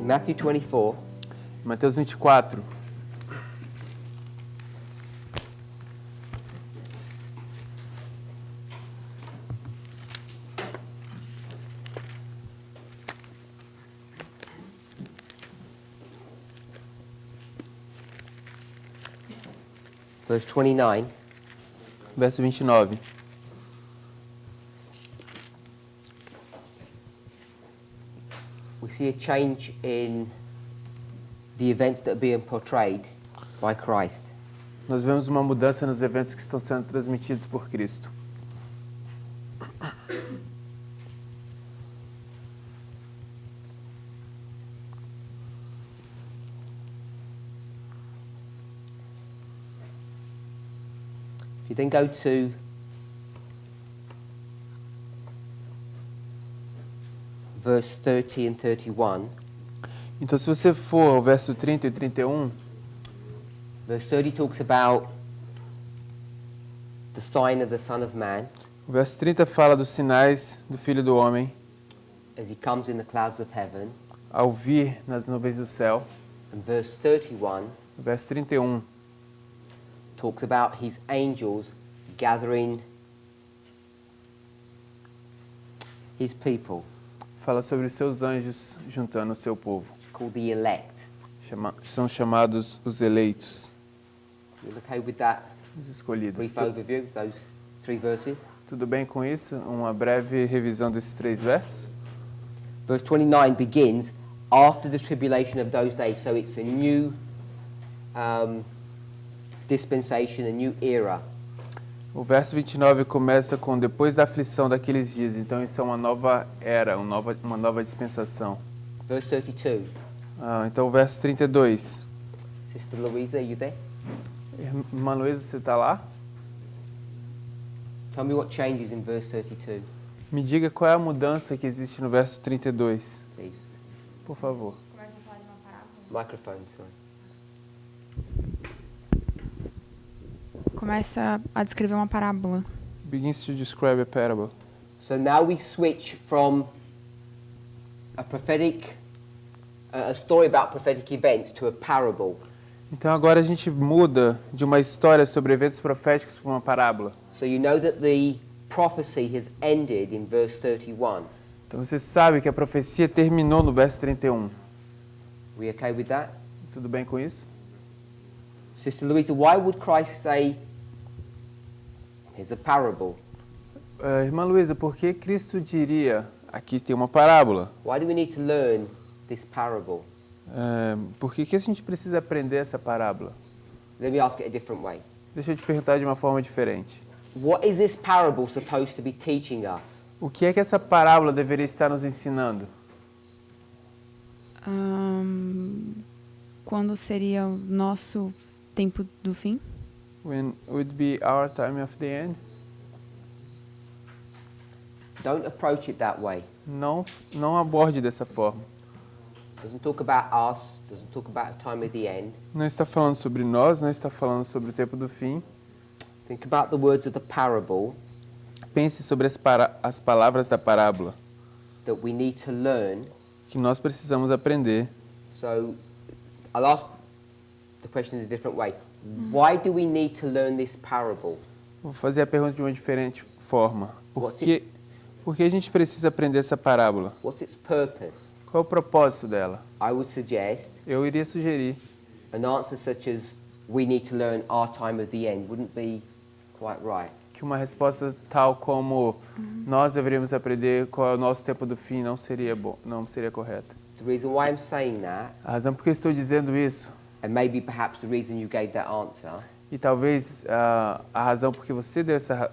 Matthew 24. Mateus 24. Verse 29. Verso 29. We see a change in the events that are being portrayed by Christ. Nós vemos uma mudança nos eventos que estão sendo transmitidos por Cristo. If you then go to verse 30 and 31, Então, se você for ao verso 30 e 31, verse 30 talks about the sign of the Son of Man o verso 30 fala dos sinais do Filho do Homem as he comes in the clouds of heaven. ao vir nas nuvens do céu. And verse 31 O verso 31 talks about his angels gathering his people, fala sobre os seus anjos juntando o seu povo. called the elect. São chamados os eleitos, You okay with that os escolhidos. brief overview, those three verses? Tudo bem com isso? Uma breve revisão desses 3 versos. Verse 29 begins after the tribulation of those days, so it's a new dispensation, a new era. O verso 29 começa com depois da aflição daqueles dias. Então isso é uma nova era, uma nova dispensação. Verse 32. Então o verso 32. Sister Louisa, are you there? Irmã Luísa, você está lá? Tell me what changes in verse 32, Me diga qual é a mudança que existe no verso 32, please. por favor. Microphone, sorry. Começa a descrever uma parábola. Begins to describe a parable. So now we switch from a story about prophetic events to a parable. Então agora a gente muda de uma história sobre eventos proféticos para uma parábola. So you know that the prophecy has ended in verse 31. Então você sabe que a profecia terminou no verso 31. We okay with that? Tudo bem com isso? Sister Louisa, why would Christ say, here's a parable? Irmã Luísa, por que Cristo diria, aqui tem uma parábola? Why do we need to learn this parable? Por que a gente precisa aprender essa parábola? Let me ask it a different way. Deixa eu te perguntar de uma forma diferente. What is this parable supposed to be teaching us? O que é que essa parábola deveria estar nos ensinando? Quando seria o nosso tempo do fim? When would be our time of the end? Don't approach it that way. Não aborde dessa forma. Doesn't talk about us, doesn't talk about the time of the end. Não está falando sobre nós, não está falando sobre o tempo do fim. Think about the words of the parable Pense sobre as palavras da parábola that we need to learn. que nós precisamos aprender. So I'll ask the question in a different way. Why do we need to learn this parable? Vou fazer a pergunta de uma diferente forma. Por What's que a gente precisa aprender essa parábola? What's its purpose? Qual é o propósito dela? I would suggest Eu iria sugerir an answer such as we need to learn our time of the end wouldn't be quite right. que uma resposta tal como nós deveríamos aprender qual é o nosso tempo do fim não seria não seria correta. The reason why I'm saying that, A razão por que eu estou dizendo isso, and maybe perhaps the reason you gave that answer, e talvez a razão por que você deu essa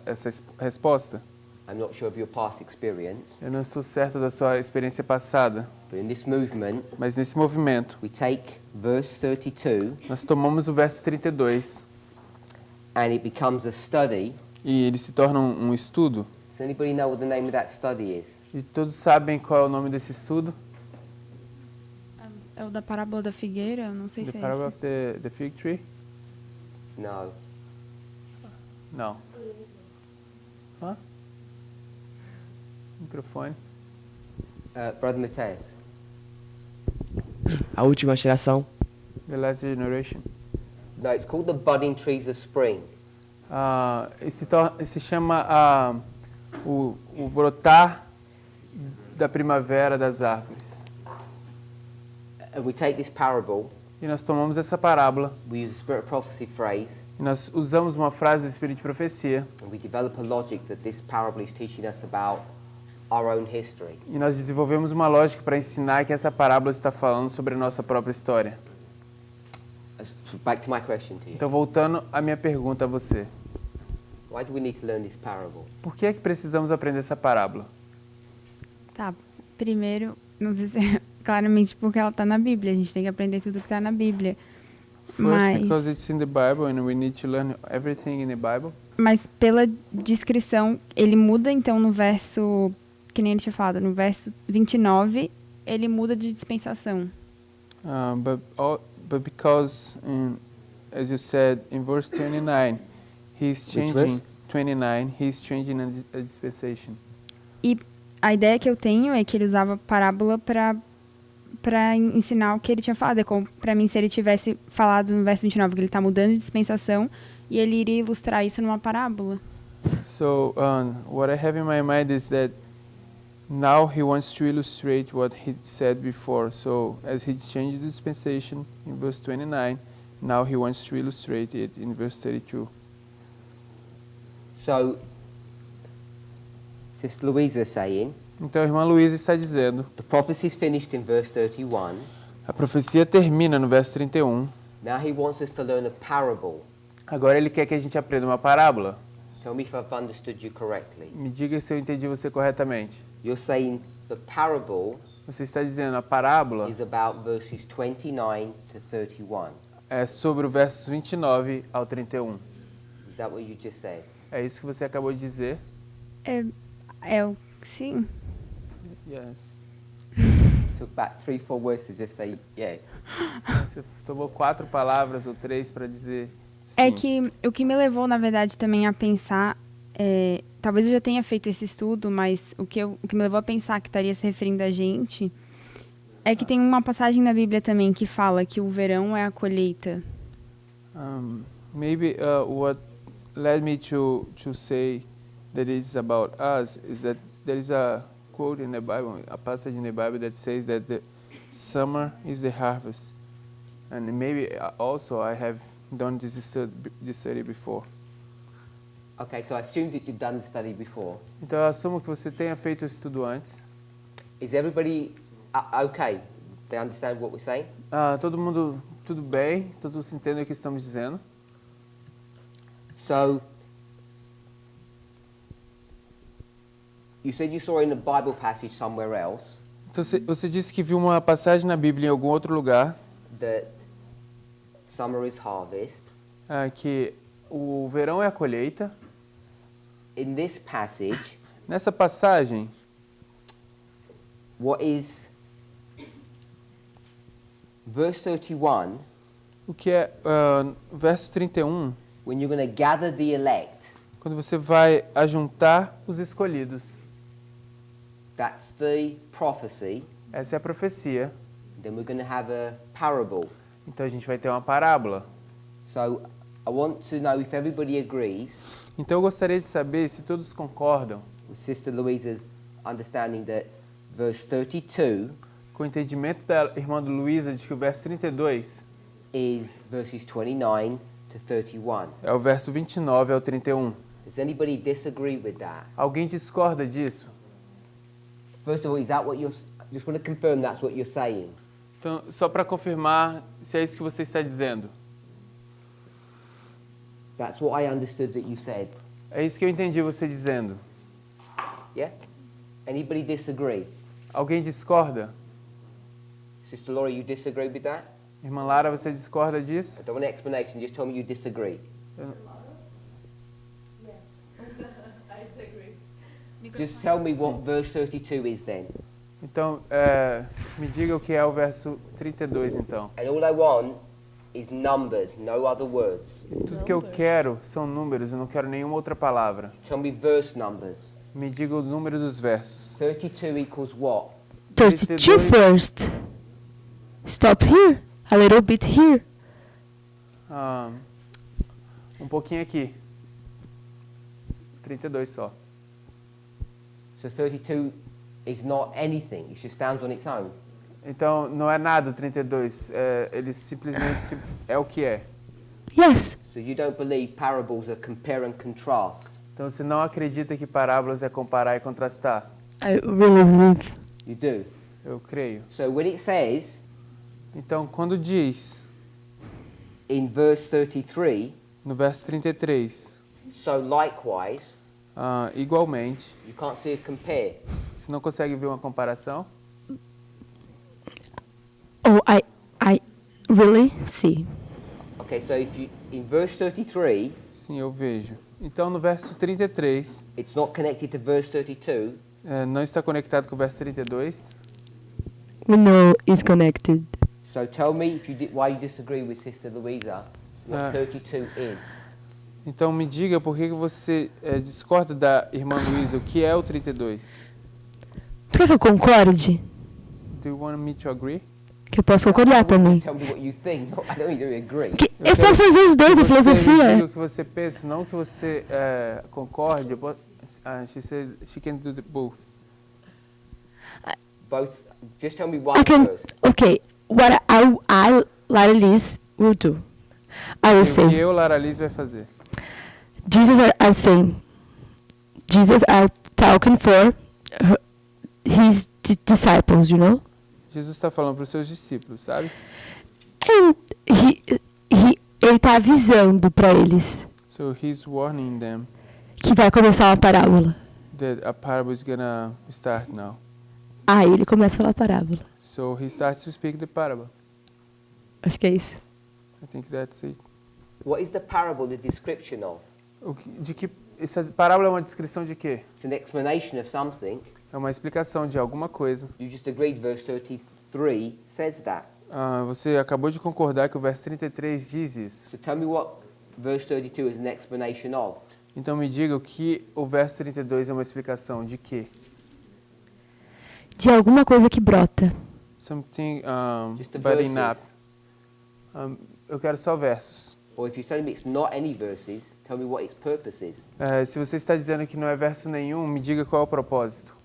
resposta, I'm not sure of your past experience, eu não estou certo da sua experiência passada, but in this movement, mas nesse movimento, we take verse 32 nós tomamos o verso 32 and it becomes a study. e ele se torna um estudo, Does anybody know what the name of that study is? e todos sabem qual é o nome desse estudo? É o da parábola da figueira? Não sei The se é Parable esse. of the Fig Tree? No. Não. Hã? Microfone. Brother Mateus. A última geração. The last generation. No, it's called the budding trees of spring. Se chama o brotar da primavera das árvores. And we take this parable, E nós tomamos essa parábola we use a spirit of prophecy phrase, e nós usamos uma frase do Espírito de Profecia and we develop a logic that this parable is teaching us about our own history. e nós desenvolvemos uma lógica para ensinar que essa parábola está falando sobre a nossa própria história. Back to my question to you. Então, voltando à minha pergunta a você. Why do we need to learn this parable? Por que é que precisamos aprender essa parábola? Tá, primeiro, não sei se é claramente porque ela tá na Bíblia. A gente tem que aprender tudo que tá na Bíblia. First, because it's in the Bible and we need to learn everything in the Bible. Mas pela descrição, ele muda, então, no verso, que nem ele tinha falado, no verso 29, ele muda de dispensação. But because, as you said, in verse 29, he's Which changing. verse? 29, he's changing a dispensation. E a ideia que eu tenho é que ele usava parábola para ensinar o que ele tinha falado. É como, para mim, se ele tivesse falado no verso 29 que ele está mudando de dispensação, e ele iria ilustrar isso numa parábola. So what I have in my mind is that now he wants to illustrate what he said before. So as he changed the dispensation in verse 29, now he wants to illustrate it in verse 32. So, Sister Louisa is saying, Então a irmã Luísa está dizendo, the prophecy is finished in verse 31. a profecia termina no verso 31. Now he wants us to learn a parable. Agora ele quer que a gente aprenda uma parábola. Tell me if I've understood you correctly. Me diga se eu entendi você corretamente. You're saying the parable Você está dizendo a parábola is about verses 29 to 31. é sobre o versos 29 ao 31. Is that what you just said? É isso que você acabou de dizer? Sim. Yes. Took back 3, 4 words to just say yes. Você tomou 4 palavras ou 3 para dizer sim. É que o que me levou, na verdade, também a pensar, talvez eu já tenha feito esse estudo, mas o que me levou a pensar que estaria se referindo a gente é que tem uma passagem na Bíblia também que fala que o verão é a colheita. Maybe what led me to say that it's about us is that there is a quote in the Bible, a passage in the Bible that says that the summer is the harvest. And maybe also I have done this study before. Okay, so I assumed that you'd done the study before. Então eu assumo que você tenha feito o estudo antes. Is everybody okay? They understand what we're saying? Todo mundo, tudo bem? Todos entendem o que estamos dizendo? So, you said you saw in a Bible passage somewhere else Então você disse que viu uma passagem na Bíblia em algum outro lugar that summer is harvest. que o verão é a colheita. In this passage, Nessa passagem, what is verse 31, o que é verso 31, when you're going to gather the elect, quando você vai ajuntar os escolhidos. that's the prophecy. Essa é a profecia. Then we're going to have a parable. Então a gente vai ter uma parábola. So, I want to know if everybody agrees Então eu gostaria de saber se todos concordam with Sister Louisa's understanding that verse 32 com o entendimento da irmã Luísa de que o verso 32 is verses 29 to 31. é o verso 29 ao 31. Does anybody disagree with that? Alguém discorda disso? First of all, is that what you're... Just want to confirm that's what you're saying. Então, só para confirmar se é isso que você está dizendo. That's what I understood that you said. É isso que eu entendi você dizendo. Yeah? Anybody disagree? Alguém discorda? Sister Laura, you disagree with that? Irmã Lara, você discorda disso? I don't want an explanation, just tell me you disagree. Just tell me what verse 32 is then. Então, me diga o que é o verso 32, então. And all I want is numbers, no other words. Tudo que eu quero são números, eu não quero nenhuma outra palavra. Tell me verse numbers. Me diga o número dos versos. 32 equals what? 32 first. Stop here. A little bit here. Um pouquinho aqui. 32 só. So 32 is not anything. It just stands on its own. Então, não é nada o 32. Ele simplesmente é o que é. Yes. So you don't believe parables are compare and contrast. Então, você não acredita que parábolas é comparar e contrastar? I really believe. You do. Eu creio. So when it says Então, quando diz, in verse 33, no verso 33, so likewise, igualmente, you can't see a compare. você não consegue ver uma comparação? Oh, I really see. Okay, so if you in verse 33, Sim, eu vejo. Então, no verso 33, it's not connected to verse 32. não está conectado com o verso 32. We know it's connected. So tell me if why you disagree with Sister Louisa, what 32 is. Então, me diga por que você discorda da irmã Luísa, o que é o 32? Tu quer que eu concorde? Do you want me to agree? Que eu posso concordar também. Tell me what you think. No, I don't need to agree. Eu posso fazer os dois, a Você me diga filosofia. o que você pensa, não que você concorde. She said she can do both. Both. Just tell me one I can. verse. Okay. What I Lara Liz, will do. I will O que say. eu, Lara Liz, vai fazer? Jesus are saying. Jesus are talking for his disciples, you know. Jesus está falando para os seus discípulos, sabe? And ele tá avisando para eles So he's warning them que vai começar uma parábola. that a parable is gonna start now. Aí ele começa a falar a parábola. So he starts to speak the parable. Acho que é isso. I think that's it. What is the parable the description of? Essa parábola é uma descrição de quê? It's an explanation of something. É uma explicação de alguma coisa. You just agreed verse 33 says that. Você acabou de concordar que o verso 33 diz isso. So tell me what verse 32 is an explanation of. Então me diga o que o verso 32 é uma explicação de quê? De alguma coisa que brota. Something Just the budding verses. up. Eu quero só versos. Or if you're telling me it's not any verses, tell me what its purpose is. Se você está dizendo que não é verso nenhum, me diga qual é o propósito.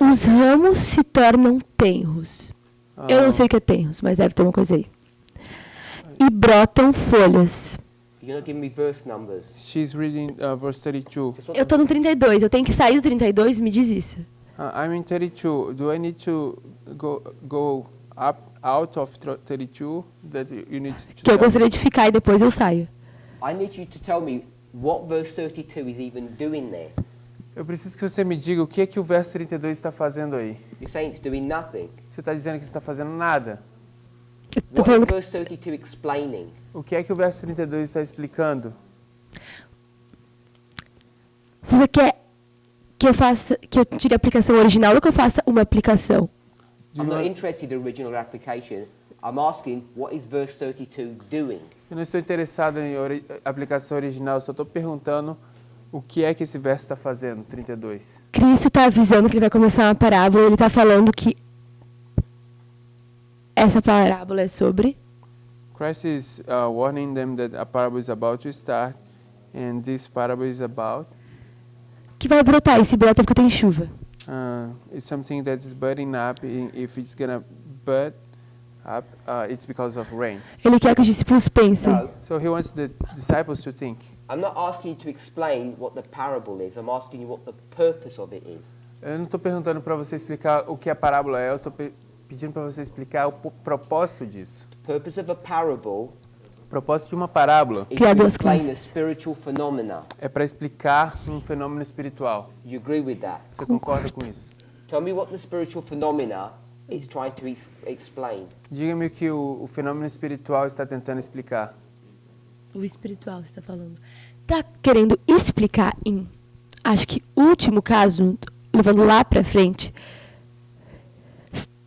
Os ramos se tornam tenros. Eu não sei o que é tenros, mas deve ter uma coisa aí. E brotam folhas. You're not giving me verse numbers. She's reading verse 32. Just what Eu tô no 32, eu tenho que sair do 32 e me diz isso. I'm in 32. Do I need to go up out of 32? That you need to Que eu tell me? gostaria de ficar e depois eu saio. I need you to tell me what verse 32 is even doing there. Eu preciso que você me diga o que é que o verso 32 está fazendo aí. You're saying it's doing nothing. Você está dizendo que você está fazendo nada. Eu tô What is falando verse 32 explaining? O que é que o verso 32 está explicando? Você quer que eu faça, que eu tire a aplicação original ou que eu faça uma aplicação? Do I'm you not want- interested in original application. I'm asking what is verse 32 doing? Eu não estou interessado em aplicação original, só estou perguntando o que é que esse verso está fazendo, 32. Cristo está avisando que ele vai começar uma parábola e ele está falando que essa parábola é sobre Christ is warning them that a parable is about to start, and this parable is about que vai brotar, e se brota é porque tem chuva. it's something that is budding up. If it's gonna bud up, it's because of rain. Ele quer que os discípulos pensem. No, So he wants the disciples to think. I'm not asking you to explain what the parable is. I'm asking you what the purpose of it is. Eu não estou perguntando para você explicar o que a parábola é, eu estou pedindo para você explicar o propósito disso. The purpose of a parable O propósito de uma parábola is Criar to duas explain a classes. spiritual phenomena. é para explicar um fenômeno espiritual. You agree with that? Você concorda com isso? Tell me what the spiritual phenomena is trying to explain. Diga-me o que o fenômeno espiritual está tentando explicar. O espiritual está falando. Tá querendo explicar em, acho que último caso, levando lá para frente,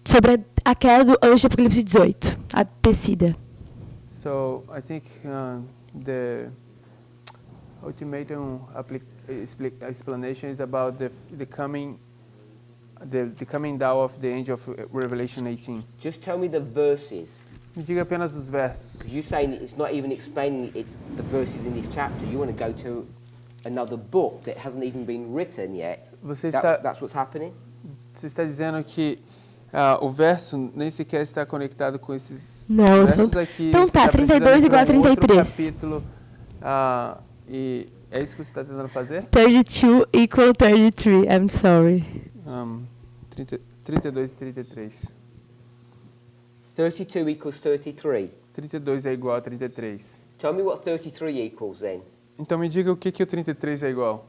sobre a queda do anjo de Apocalipse 18, a descida. So I think the ultimatum explanation is about the coming the coming down of the angel of Revelation 18. Just tell me the verses. Me diga apenas os versos. Because you're saying it's not even explaining it's the verses in this chapter. You want to go to another book that hasn't even been written yet. Você está, That's what's happening? você está dizendo que o verso nem sequer está conectado com esses Não, eu tô versos falando- aqui. Então Você tá, está 32 precisando igual a de um outro 33. capítulo. E é isso que você está tentando fazer? 32 equal 33. I'm sorry. 32 e 33. 32 equals 33. 32 é igual a 33. Tell me what 33 equals then. Então me diga o que o 33 é igual.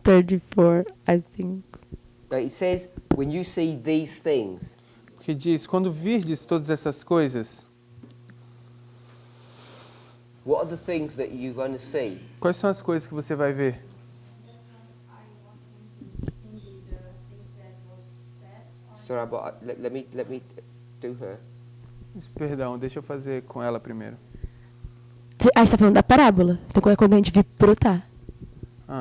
34, I think. It says, when you see these things, Porque diz, quando virdes todas essas coisas, what are the things that you're going to see? quais são as coisas que você vai ver? Sorry, but let me do her. Perdão, deixa eu fazer com ela primeiro. A gente tá falando da parábola. Então é quando a gente vir brotar.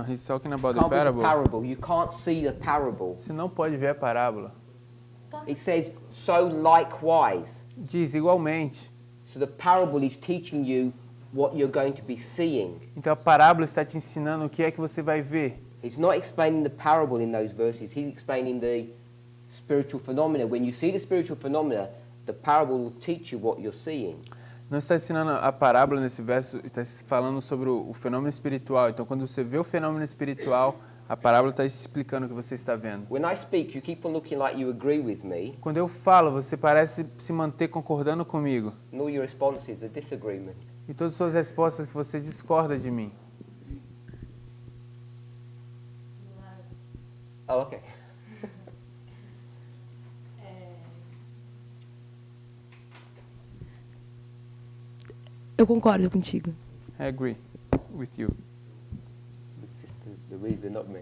He's talking about the Can't be the parable. parable. You can't see the parable. Você não pode ver a parábola. It says, so likewise. Diz igualmente. So the parable is teaching you what you're going to be seeing. Então a parábola está te ensinando o que é que você vai ver. He's not explaining the parable in those verses. He's explaining the spiritual phenomena. When you see the spiritual phenomena, the parable will teach you what you're seeing. Não está ensinando a parábola nesse verso, está falando sobre o fenômeno espiritual. Então quando você vê o fenômeno espiritual, a parábola está explicando o que você está vendo. When I speak, you keep on looking like you agree with me, Quando eu falo, você parece se manter concordando comigo. and all your responses are disagreement. E todas as suas respostas que você discorda de mim. Oh, okay. Eu concordo contigo. I agree with you. Sister Louisa, not me.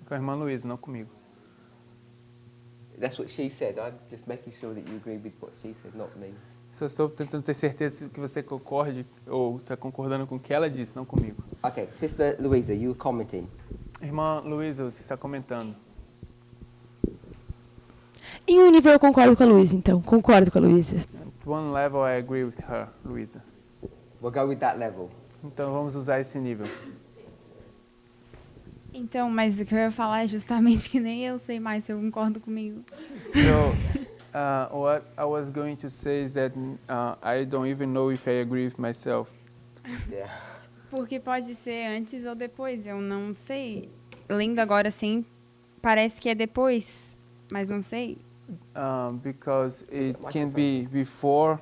Com a irmã Luísa, não comigo. That's what she said. I'm just making sure that you agree with what she said, not me. Só estou tentando ter certeza que você concorde ou está concordando com o que ela disse, não comigo. Okay, Sister Louisa, you were commenting. Irmã Luísa, você está comentando. Em um nível eu concordo com a Luísa, então. Concordo com a Luísa. At one level I agree with her, Luísa. We'll go with that level. Então vamos usar esse nível. Então, mas o que eu ia falar é justamente que nem eu sei mais se eu concordo comigo. So, what I was going to say is that I don't even know if I agree with myself. Yeah. Porque pode ser antes ou depois, eu não sei. Lendo agora assim, parece que é depois, mas não sei. Because it can be before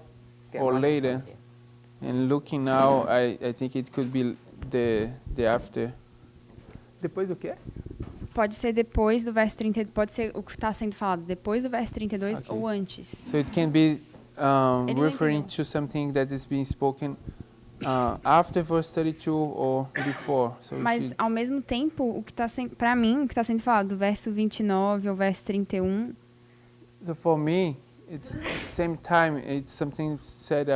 Get or a later. microphone here. And looking now, I think it could be the after. Depois do quê? Pode ser depois do verso 30, pode ser o que está sendo falado depois do verso 32 Ok. ou antes. So it can be Ele referring entendeu. to something that is being spoken after verse 32 or before. So Mas ao mesmo tempo, o que está sendo, para mim, o que está sendo falado do verso 29 ao verso 31, so for me, it's at the same time. It's something said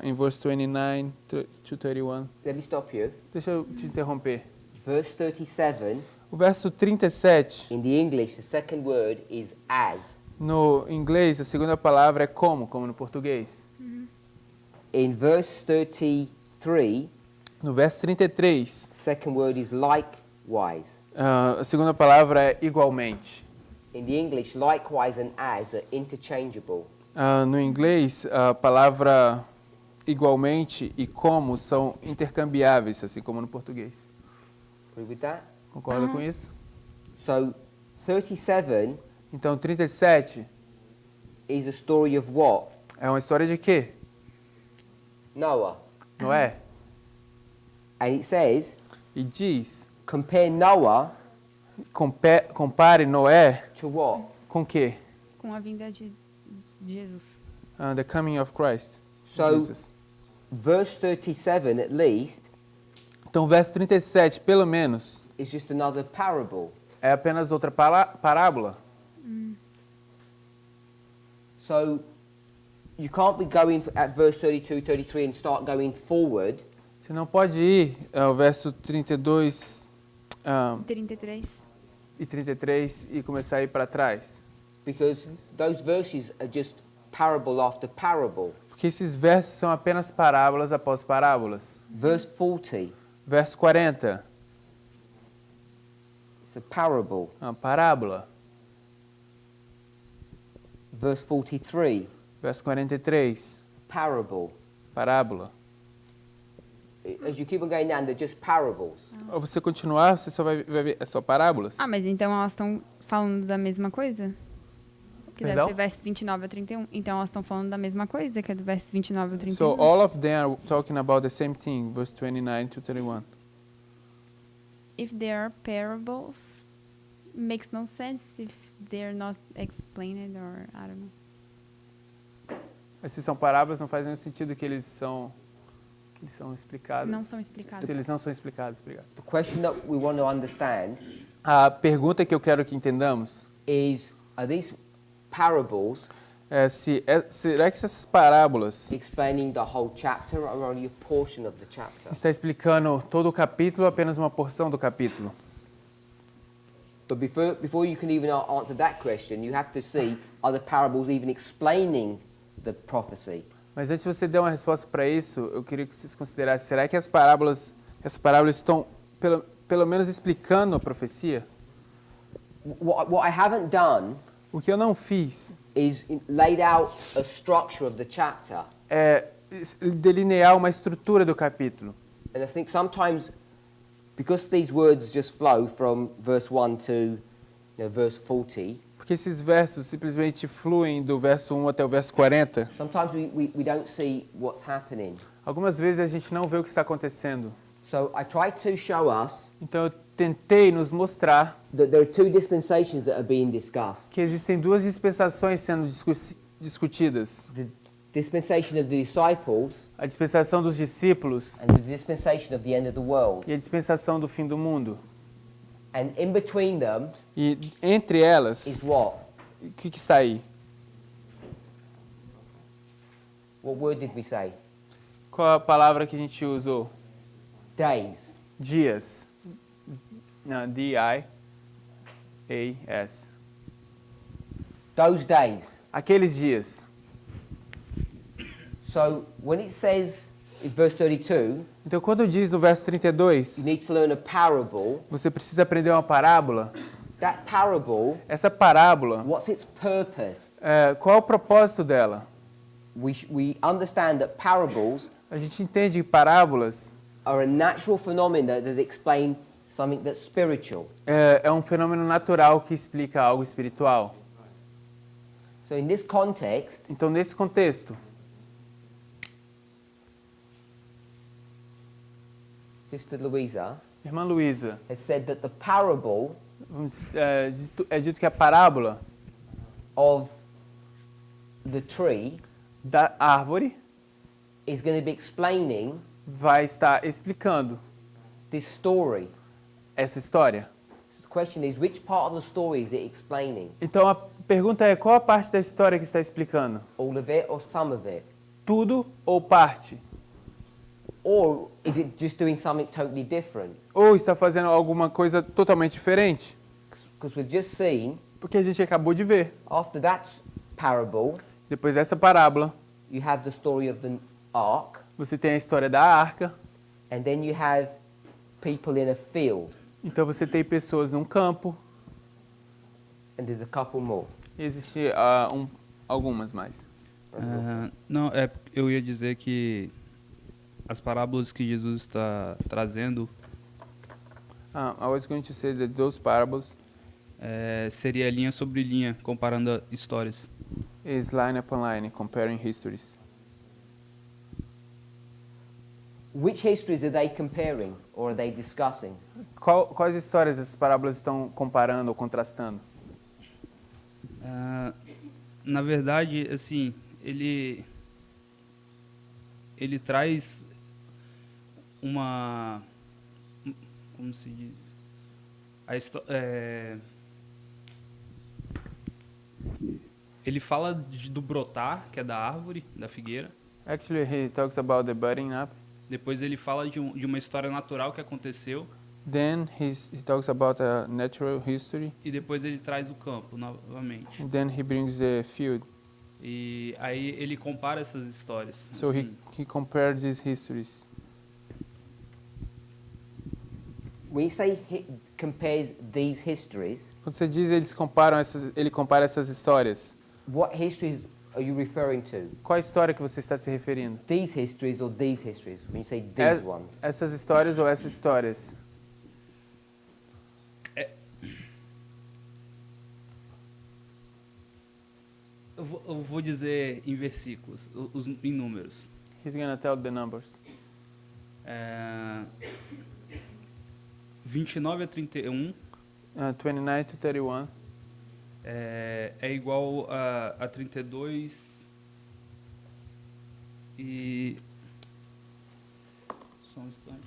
in verse 29 to 31. Let me stop you. Deixa eu te interromper. Verse 37, O verso 37, in the English, the second word is as. no inglês, a segunda palavra é como no português. In verse 33, No verso 33, second word is likewise. a segunda palavra é igualmente. In the English, likewise and as are interchangeable. No inglês, a palavra igualmente e como são intercambiáveis, assim como no português. Agree with that? Concorda com isso? So, 37 Então, 37 is a story of what? é uma história de quê? Noah. Noé. And it says, E diz, compare Noah compare Noé to what? com quê? com a vinda de Jesus. The coming of Christ. So, Jesus. verse 37 at least Então, o verso 37, pelo menos, is just another parable. é apenas outra parábola. So, you can't be going at verse 32, 33 and start going forward Você não pode ir ao verso 32, 33. e 33 e começar a ir para trás? Because those verses are just parable after parable. Porque esses versos são apenas parábolas após parábolas. Verse 40, Verso 40, it's a parable. uma parábola. Verse 43, Verso 43, parable. parábola. As you keep on going down, they're just parables. Ao você continuar, você só vai ver, é só parábolas. Ah, mas então elas estão falando da mesma coisa? Que deve Perdão? ser verso 29 a 31. Então elas estão falando da mesma coisa, que é do verso 29 a 31. So all of them are talking about the same thing, verse 29 to 31. If they are parables, makes no sense if they're not explained or I don't know. Mas se são parábolas, não faz nenhum sentido que eles são explicados. Não são explicados. Se eles não são explicados, obrigado. The question that we want to understand A pergunta que eu quero que entendamos is, are these parables é será que essas parábolas explaining the whole chapter or only a portion of the chapter? está explicando todo o capítulo ou apenas uma porção do capítulo? But before you can even answer that question, you have to see, are the parables even explaining the prophecy? Mas antes de você dar uma resposta para isso, eu queria que vocês considerassem, será que as parábolas estão pelo menos explicando a profecia? What I haven't done O que eu não fiz is laid out a structure of the chapter. é delinear uma estrutura do capítulo. And I think sometimes, because these words just flow from verse 1 to verse 40, Porque esses versos simplesmente fluem do verso 1 até o verso 40. sometimes we don't see what's happening. Algumas vezes a gente não vê o que está acontecendo. So I try to show us Então eu tentei nos mostrar that there are two dispensations that are being discussed. que existem duas dispensações sendo discutidas. The dispensation of the disciples A dispensação dos discípulos and the dispensation of the end of the world. e a dispensação do fim do mundo. And in between them E entre elas, is what? o que está aí? What word did we say? Qual a palavra que a gente usou? Days. Dias. Não, D-I-A-S. Those days. Aqueles dias. So when it says in verse 32, Então, quando diz no verso 32, you need to learn a parable. você precisa aprender uma parábola. That parable, Essa parábola, what's its purpose? qual é o propósito dela? We understand that parables A gente entende que parábolas are a natural phenomena that explain something that's spiritual. é um fenômeno natural que explica algo espiritual. So in this context, Então, nesse contexto, Sister Louisa irmã Luísa, has said that the parable é dito que a parábola of the tree da árvore is going to be explaining vai estar explicando this story. essa história. So the question is, which part of the story is it explaining? Então, a pergunta é, qual a parte da história que está explicando? All of it or some of it? Tudo ou parte? Or is it just doing something totally different? Ou está fazendo alguma coisa totalmente diferente? Because we've just seen, Porque a gente acabou de ver. after that parable, Depois dessa parábola, you have the story of the ark, você tem a história da arca. and then you have people in a field, Então você tem pessoas num campo. and there's a couple more. E existe algumas mais. Não, eu ia dizer que as parábolas que Jesus está trazendo I was going to say that those parables seria linha sobre linha, comparando histórias. is line upon line, comparing histories. Which histories are they comparing or are they discussing? Quais histórias essas parábolas estão comparando ou contrastando? Na verdade, assim, ele traz uma, como se diz, ele fala do brotar, que é da árvore, da figueira. Actually, he talks about the budding up. Depois ele fala de uma história natural que aconteceu. Then he talks about natural history. E depois ele traz o campo novamente. And then he brings the field. E aí ele compara essas histórias. So assim. he compared these histories. When you say compares these histories, Quando você diz ele compara essas histórias, what histories are you referring to? qual a história que você está se referindo? These histories or these histories? When you say these ones. Essas histórias ou essas histórias? Eu vou dizer em versículos, em números. He's gonna tell the numbers. 29 a 31 29 to 31. é igual a 32 e... Só um instante.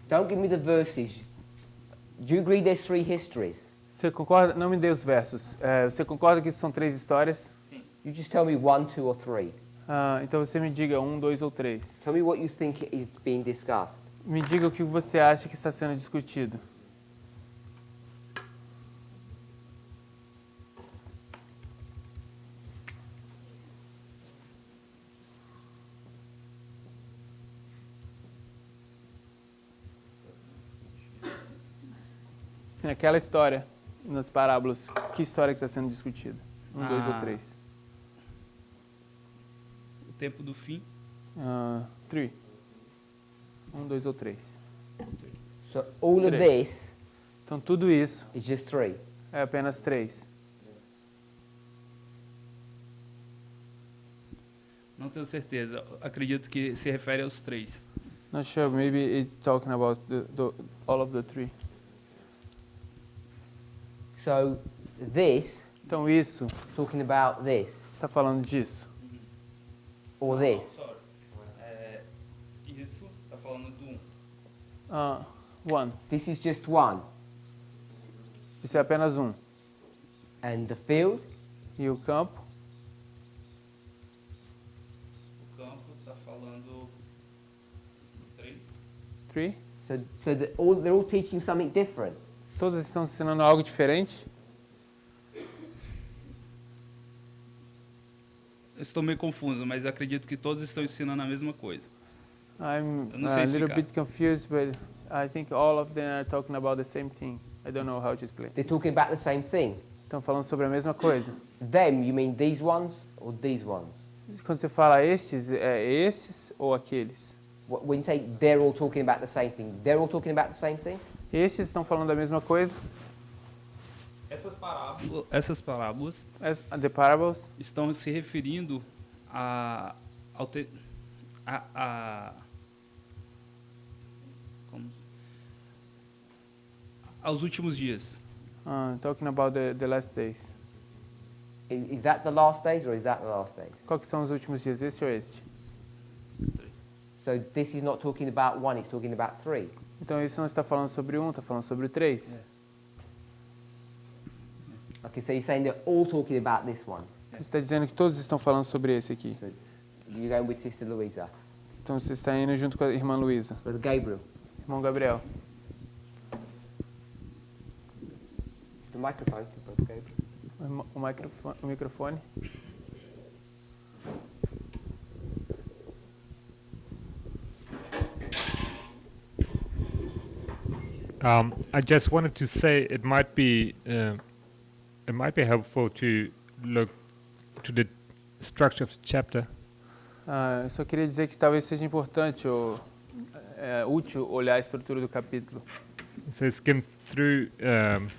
Don't give me the verses. Do you agree there's three histories? Você concorda? Não me dê os versos. Você concorda que são 3 histórias? You just tell me 1, 2 or 3. Então você me diga 1, 2 ou 3. Tell me what you think is being discussed. Me diga o que você acha que está sendo discutido. Sim, aquela história nas parábolas. Que história que está sendo discutida? 1, 2 ou 3. O tempo do fim. 3. 1, 2 ou 3. So all of Three. this Então tudo isso is just 3. é apenas 3. Não tenho certeza. Acredito que se refere aos 3. Not sure, maybe it's talking about all of the 3. So this Então isso talking about this está falando disso. or this. Sorry. Isso está falando do 1. This is just one. Isso é apenas 1. And the field, E o campo? O campo está falando 3. 3. so they're all teaching something different. Todos estão ensinando algo diferente? Eu estou meio confuso, mas eu acredito que todos estão ensinando a mesma coisa. I'm Eu não sei a little explicar. bit confused, but I think all of them are talking about the same thing. I don't know how to explain. They're talking about the same thing. Estão falando sobre a mesma coisa. Them, you mean these ones or these ones? Quando você fala estes, é estes ou aqueles? When you say they're all talking about the same thing, they're all talking about the same thing? Estes estão falando da mesma coisa? Essas parábolas The parables estão se referindo aos últimos dias. talking about the last days. Is that the last days or is that the last days? Qual que são os últimos dias, este ou este? So this is not talking about one, it's talking about 3. Então isso não está falando sobre 1, está falando sobre o 3. Okay, so you're saying they're all talking about this one. Você está dizendo que todos estão falando sobre esse aqui. So you're going with Sister Louisa. Então você está indo junto com a irmã Luísa. Brother Gabriel, Irmão Gabriel. the microphone to Brother Gabriel. O microfone. I just wanted to say it might be helpful to look to the structure of the chapter. Eu só queria dizer que talvez seja importante ou útil olhar a estrutura do capítulo. So skim through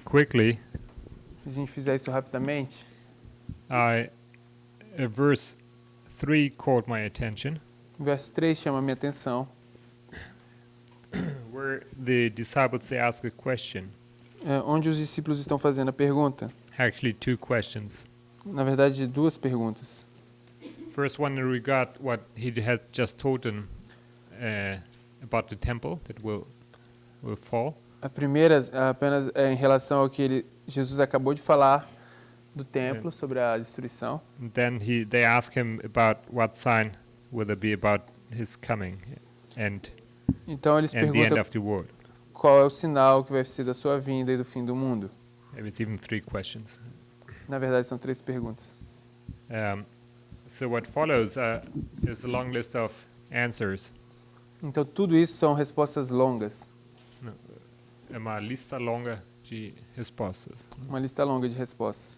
quickly. Se a gente fizer isso rapidamente, Verse 3 caught my attention, o verso 3 chama a minha atenção, where the disciples they ask a question. Onde os discípulos estão fazendo a pergunta. Actually, 2 questions. Na verdade, 2 perguntas. First one in regard what he had just told them about the temple that will fall. A primeira apenas é em relação ao que Jesus acabou de falar do templo, sobre a destruição. And then they ask him about what sign will there be about his coming and Então eles the end perguntam of the world. qual é o sinal que vai ser da sua vinda e do fim do mundo. Maybe it's even 3 questions. Na verdade, são 3 perguntas. So what follows is a long list of answers. Então, tudo isso são respostas longas. É uma lista longa de respostas. Uma lista longa de respostas.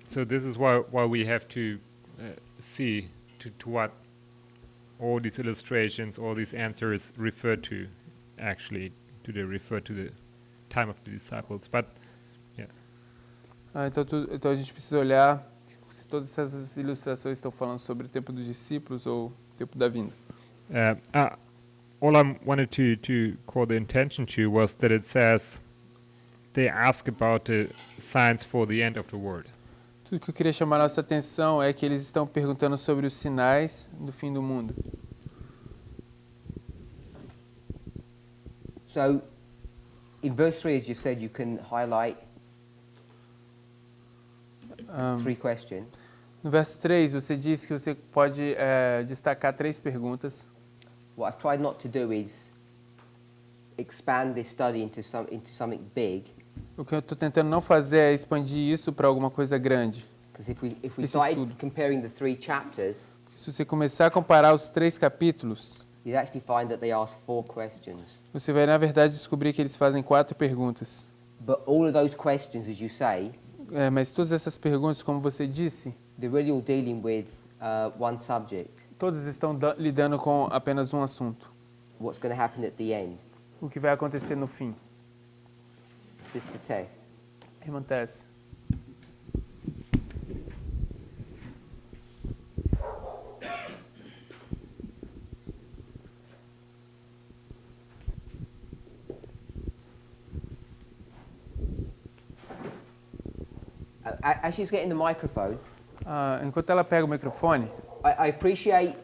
So this is why we have to see to what all these illustrations, all these answers refer to. Actually, do they refer to the time of the disciples? But yeah. Então a gente precisa olhar se todas essas ilustrações estão falando sobre o tempo dos discípulos ou o tempo da vinda. All I wanted to call the attention to was that it says they ask about the signs for the end of the world. Tudo que eu queria chamar a nossa atenção é que eles estão perguntando sobre os sinais do fim do mundo. So, in verse 3, as you said, you can highlight 3 questions. No verso 3, você disse que você pode destacar 3 perguntas. What I've tried not to do is expand this study into something big. O que eu estou tentando não fazer é expandir isso para alguma coisa grande. Because if we Esse started estudo. comparing the 3 chapters, Se você começar a comparar os 3 capítulos, you'd actually find that they ask 4 questions. você vai, na verdade, descobrir que eles fazem 4 perguntas. But all of those questions, as you say, Mas todas essas perguntas, como você disse, they're really all dealing with one subject. todas estão lidando com apenas um assunto. What's going to happen at the end? O que vai acontecer no fim. Sister Tess. Irmã Tess. As she's getting the microphone, Enquanto ela pega o microfone, I appreciate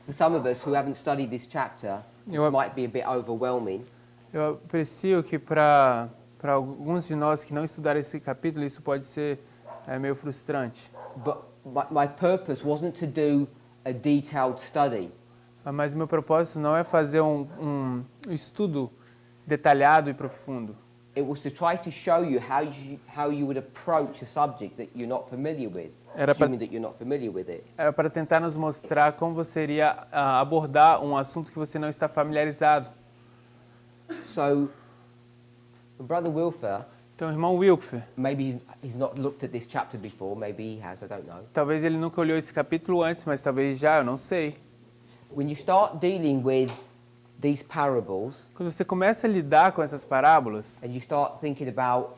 for some of us who haven't studied this chapter, this Eu- might be a bit overwhelming. eu aprecio que para alguns de nós que não estudaram esse capítulo, isso pode ser meio frustrante. But my purpose wasn't to do a detailed study. Mas meu propósito não é fazer um estudo detalhado e profundo. It was to try to show you how you would approach a subject that you're not familiar with, Era pra- assuming that you're not familiar with it. Era para tentar nos mostrar como você iria abordar um assunto que você não está familiarizado. So, Brother Wilfer, Então, irmão Wilfer, maybe he's not looked at this chapter before, maybe he has, I don't know. talvez ele nunca olhou esse capítulo antes, mas talvez já, eu não sei. When you start dealing with these parables Quando você começa a lidar com essas parábolas, and you start thinking about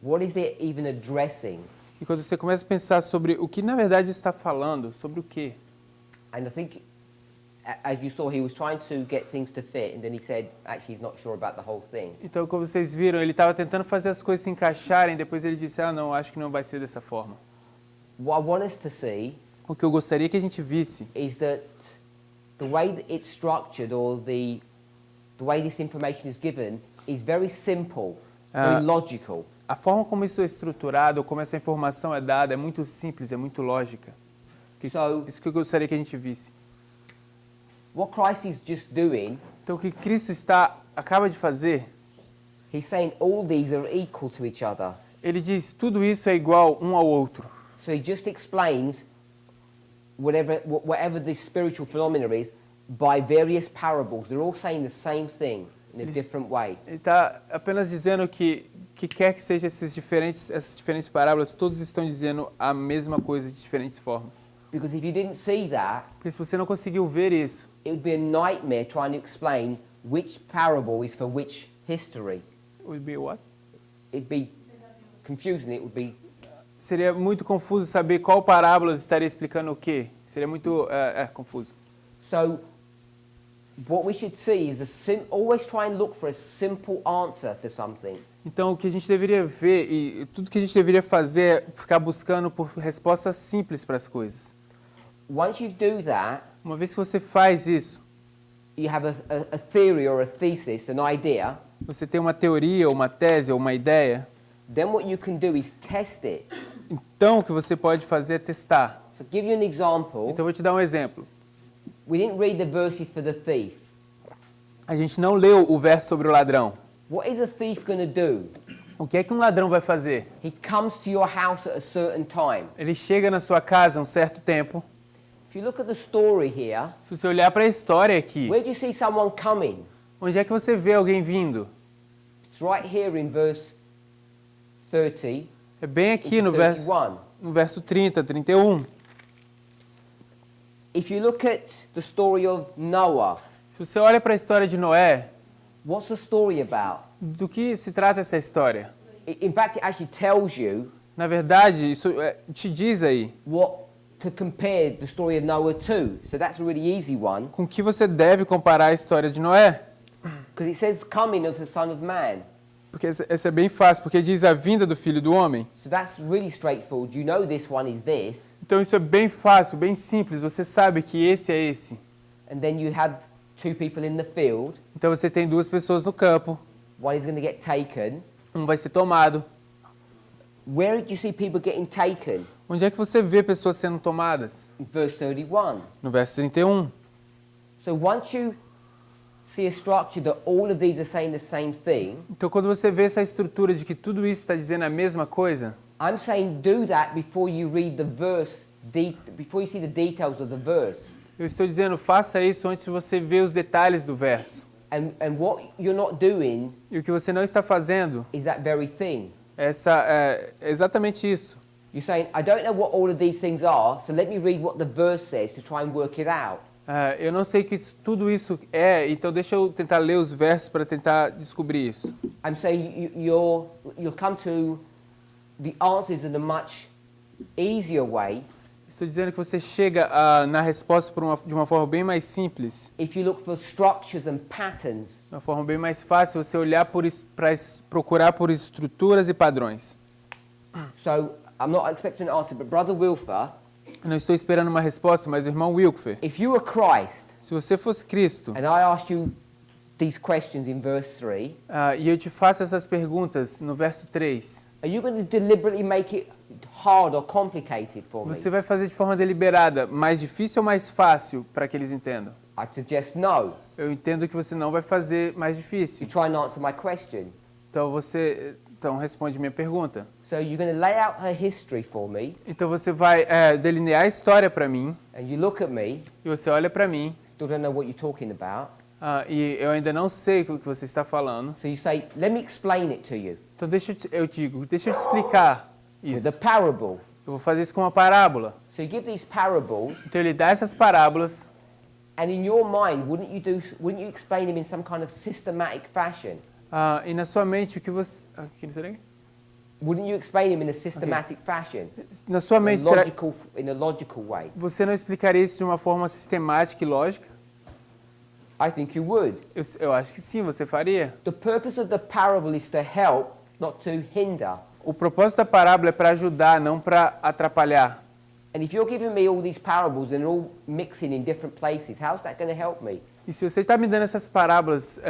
what is it even addressing, e quando você começa a pensar sobre o que na verdade está falando, sobre o quê? and I think, as you saw, he was trying to get things to fit, and then he said, actually, he's not sure about the whole thing. Então, como vocês viram, ele estava tentando fazer as coisas se encaixarem, depois ele disse, não, acho que não vai ser dessa forma. What I want us to see O que eu gostaria que a gente visse is that the way that it's structured, or the way this information is given, is very simple, very logical. a forma como isso é estruturado, como essa informação é dada, é muito simples, é muito lógica. Isso que eu gostaria que a gente visse. What Christ is just doing, Então, o que Cristo acaba de fazer, he's saying all these are equal to each other. ele diz, tudo isso é igual um ao outro. So he just explains whatever this spiritual phenomena is by various parables. They're all saying the same thing in a different way. Ele está apenas dizendo que quer que seja essas diferentes parábolas, todos estão dizendo a mesma coisa de diferentes formas. Because if you didn't see that, Porque se você não conseguiu ver isso, it would be a nightmare trying to explain which parable is for which history. would be what? It'd be confusing. It would be Seria muito confuso saber qual parábola estaria explicando o quê. Seria muito confuso. so. What we should see is always try and look for a simple answer to something. Então, o que a gente deveria ver e tudo que a gente deveria fazer é ficar buscando por respostas simples para as coisas. Once you do that, Uma vez que você faz isso, you have a theory or a thesis, an idea. você tem uma teoria, ou uma tese, ou uma ideia, Then what you can do is test it. então o que você pode fazer é testar. So give you an example. Então, eu vou te dar um exemplo. we didn't read the verses for the thief. A gente não leu o verso sobre o ladrão. What is a thief going to do? O que é que um ladrão vai fazer? He comes to your house at a certain time. Ele chega na sua casa um certo tempo. If you look at the story here, Se você olhar para a história aqui, where do you see someone coming? onde é que você vê alguém vindo? It's right here in verse 30 É bem aqui into no verso, 31. no verso 30, 31. If you look at the story of Noah, Se você olha para a história de Noé, what's the story about? do que se trata essa história? In fact, it actually tells you Na verdade, isso te diz aí what to compare the story of Noah to. So that's a really easy one, com que você deve comparar a história de Noé. because it says coming of the Son of Man. Porque essa é bem fácil, porque diz a vinda do Filho do Homem. So that's really straightforward. You know this one is this, Então isso é bem fácil, bem simples. Você sabe que esse é esse. and then you had two people in the field. Então você tem duas pessoas no campo. One is going to get taken. Um vai ser tomado. Where did you see people getting taken? Onde é que você vê pessoas sendo tomadas? In verse 31. No verso 31. So once you see a structure that all of these are saying the same thing, Então quando você vê essa estrutura de que tudo isso está dizendo a mesma coisa, I'm saying do that before you read the verse, before you see the details of the verse. eu estou dizendo faça isso antes de você ver os detalhes do verso. And what you're not doing E o que você não está fazendo is that very thing. é exatamente isso. You're saying, I don't know what all of these things are, so let me read what the verse says to try and work it out. Eu não sei o que tudo isso é, então deixa eu tentar ler os versos para tentar descobrir isso. I'm saying you'll come to the answers in a much easier way Estou dizendo que você chega na resposta de uma forma bem mais simples, if you look for structures and patterns. de uma forma bem mais fácil você olhar procurar por estruturas e padrões. So I'm not expecting an answer, but Brother Wilfer, Eu não estou esperando uma resposta, mas o irmão Wilkfer, if you were Christ se você fosse Cristo, and I asked you these questions in verse 3, e eu te faço essas perguntas no verso 3, are you going to deliberately make it hard or complicated for me? você vai fazer de forma deliberada mais difícil ou mais fácil para que eles entendam? I suggest no. Eu entendo que você não vai fazer mais You difícil. try and answer my question. Então responde minha pergunta. So you're going to lay out her history for me, Então você vai delinear a história para mim, and you look at me, e você olha para mim, still don't know what you're talking about. e eu ainda não sei o que você está falando. So you say, let me explain it to you. Então deixa eu te explicar With isso. a parable. Eu vou fazer isso com uma parábola. So you give these parables, Então ele dá essas parábolas, and in your mind, wouldn't you explain them in some kind of systematic fashion? e na sua mente o que você... Wouldn't you explain them in a systematic fashion? Na sua In mente, in a logical way? você não explicaria isso de uma forma sistemática e lógica? I think you would. Eu acho que sim, você faria. The purpose of the parable is to help, not to hinder. O propósito da parábola é para ajudar, não para atrapalhar. And if you're giving me all these parables and they're all mixing in different places, how's that going to help me? E se você está me dando essas parábolas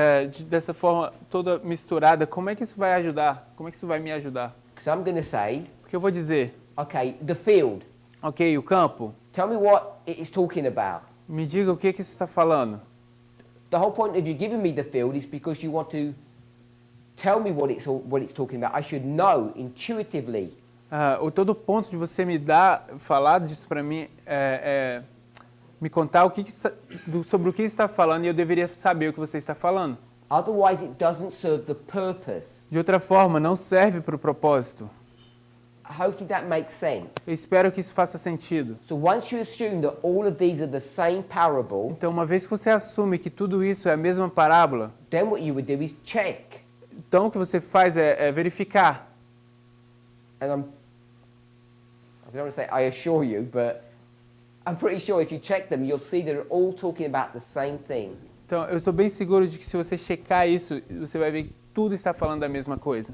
dessa forma toda misturada, como é que isso vai ajudar? Como é que isso vai me ajudar? Because I'm going to say, Porque eu vou dizer, okay, the field. ok, o campo, Tell me what it is talking about. me diga o que isso está falando. The whole point of you giving me the field is because you want to tell me what it's talking about. I should know intuitively. Todo ponto de você falar disso para mim é me contar sobre o que está falando, e eu deveria saber o que você está falando. Otherwise, it doesn't serve the purpose. De outra forma, não serve para o propósito. Hopefully that makes sense. Eu espero que isso faça sentido. So once you assume that all of these are the same parable, Então, uma vez que você assume que tudo isso é a mesma parábola, then what you would do is check. então o que você faz é verificar. And I don't want to say I assure you, but I'm pretty sure if you check them, you'll see they're all talking about the same thing. Então, eu estou bem seguro de que se você checar isso, você vai ver que tudo está falando da mesma coisa.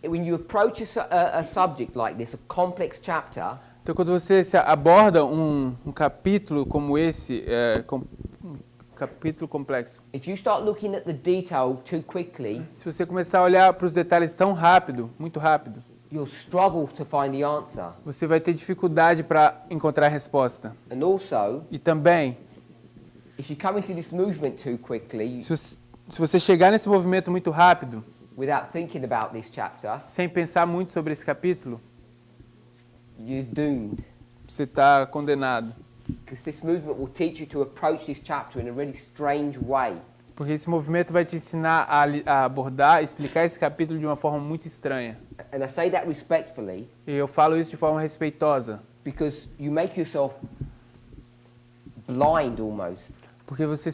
When you approach a subject like this, a complex chapter, Então, quando você aborda um capítulo como esse, um capítulo complexo, if you start looking at the detail too quickly, se você começar a olhar para os detalhes tão rápido, muito rápido, you'll struggle to find the answer. você vai ter dificuldade para encontrar a resposta. And also, E também, If you come into this movement too quickly, Se você chegar nesse movimento muito rápido, without thinking about this chapter, sem pensar muito sobre esse capítulo, you're doomed. você está condenado. Because this movement will teach you to approach this chapter in a really strange way. Porque esse movimento vai te ensinar a abordar, explicar esse capítulo de uma forma muito estranha. And I say that respectfully E eu falo isso de forma respeitosa, because you make yourself blind almost. porque você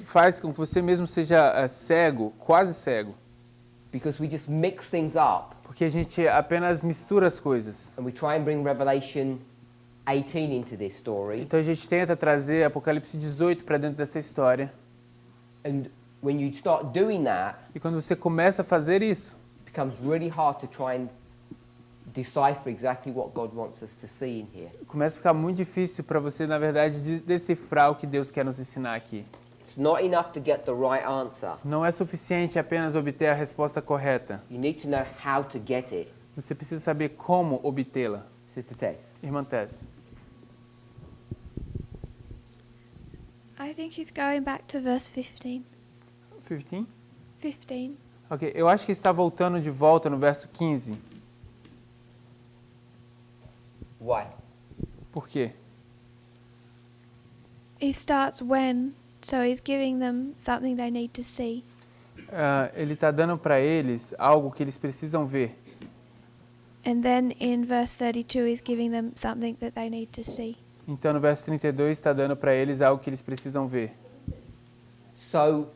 faz com que você mesmo seja cego, quase cego. Because we just mix things up Porque a gente apenas mistura as coisas. and we try and bring Revelation 18 into this story. Então a gente tenta trazer Apocalipse 18 para dentro dessa história. And when you start doing that, E quando você começa a fazer isso, it becomes really hard to try and decipher exactly what God wants us to see in here. começa a ficar muito difícil para você, na verdade, decifrar o que Deus quer nos ensinar aqui. It's not enough to get the right answer. Não é suficiente apenas obter a resposta correta. You need to know how to get it. Você precisa saber como obtê-la. Sister Tess. Irmã Tess. I think he's going back to verse 15. 15? 15. Ok, eu acho que está voltando de volta no verso 15. Why? Por quê? He starts when, so he's giving them something they need to see. Ele está dando para eles algo que eles precisam ver. And then in verse 32, he's giving them something that they need to see. Então no verso 32 está dando para eles algo que eles precisam ver. So,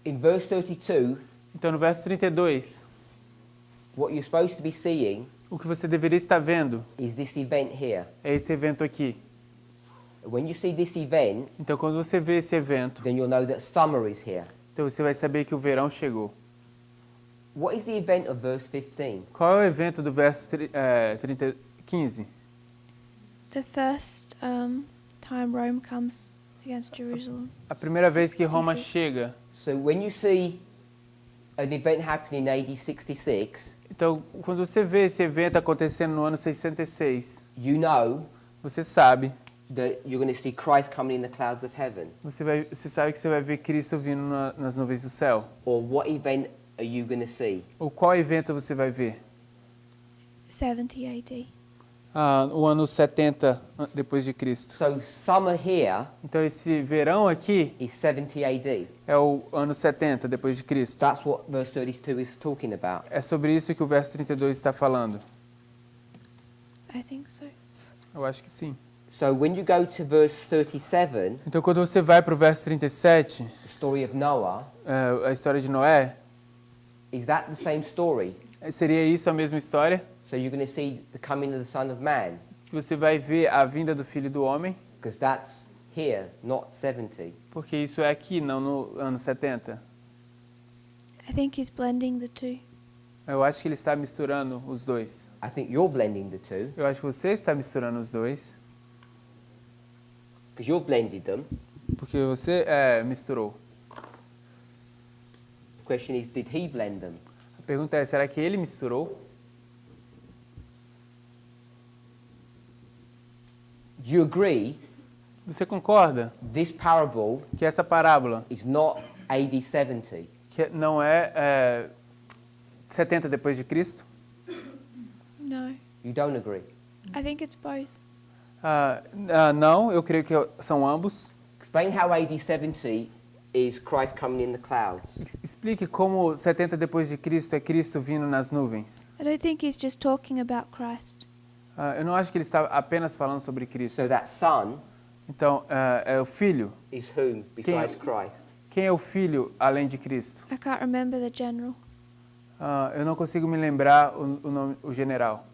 in verse 32, Então no verso 32, what you're supposed to be seeing o que você deveria estar vendo is this event here. é esse evento aqui. When you see this event, Então quando você vê esse evento, then you'll know that summer is here. então você vai saber que o verão chegou. What is the event of verse 15? Qual é o evento do verso 15? The first time Rome comes against Jerusalem. A primeira vez que Roma 66. chega. So when you see an event happening in AD 66, Então, quando você vê esse evento acontecendo no ano 606, you know você sabe, that you're going to see Christ coming in the clouds of heaven. você sabe que você vai ver Cristo vindo nas nuvens do céu. Or what event are you going to see? Ou qual evento você vai ver? 70 AD. O ano 70 depois de Cristo. So summer here Então, esse verão aqui is 70 AD. é o ano 70 depois de Cristo. That's what verse 32 is talking about. É sobre isso que o verso 32 está falando. I think so. Eu acho que sim. So when you go to verse 37, Então, quando você vai para o verso 37, the story of Noah, a história de Noé, is that the same story? seria isso a mesma história? So you're going to see the coming of the Son of Man, Você vai ver a vinda do Filho do Homem, because that's here, not 70. porque isso é aqui, não no ano 70. I think he's blending the two. Eu acho que ele está misturando os dois. I think you're blending the two, Eu acho que você está misturando os dois, because you've blended them. porque você misturou. The question is, did he blend them? A pergunta é, será que ele misturou? Do you agree Você concorda this parable que essa parábola is not AD 70? que não é 70 depois de Cristo? No. You don't agree? I think it's both. Não, eu creio que são ambos. Explain how AD 70 is Christ coming in the clouds. Explique como 70 depois de Cristo é Cristo vindo nas nuvens. I don't think he's just talking about Christ. Eu não acho que ele está apenas falando sobre Cristo. So that son Então, é o Filho. is whom besides Christ? Quem é o Filho além de Cristo? I can't remember the general. Eu não consigo me lembrar o general.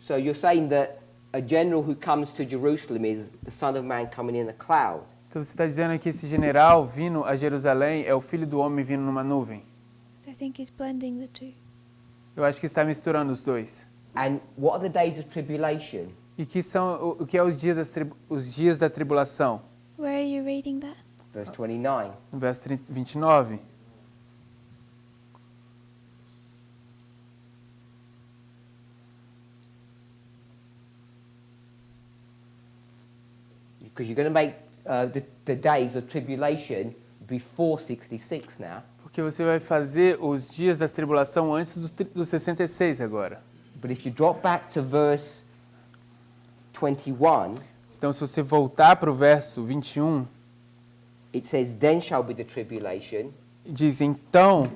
So you're saying that a general who comes to Jerusalem is the Son of Man coming in a cloud. Então você está dizendo que esse general vindo a Jerusalém é o Filho do Homem vindo numa nuvem. So I think he's blending the two. Eu acho que está misturando os dois. And what are the days of tribulation? E que são o que é os dias da tribulação? Where are you reading that? Verse 29. No verso 29. You Because you're going to make the days of tribulation before 66 now. Porque você vai fazer os dias da tribulação antes do 66 agora. But if you drop back to verse 21, Então, se você voltar para o verso 21, it says, then shall be the tribulation, diz, então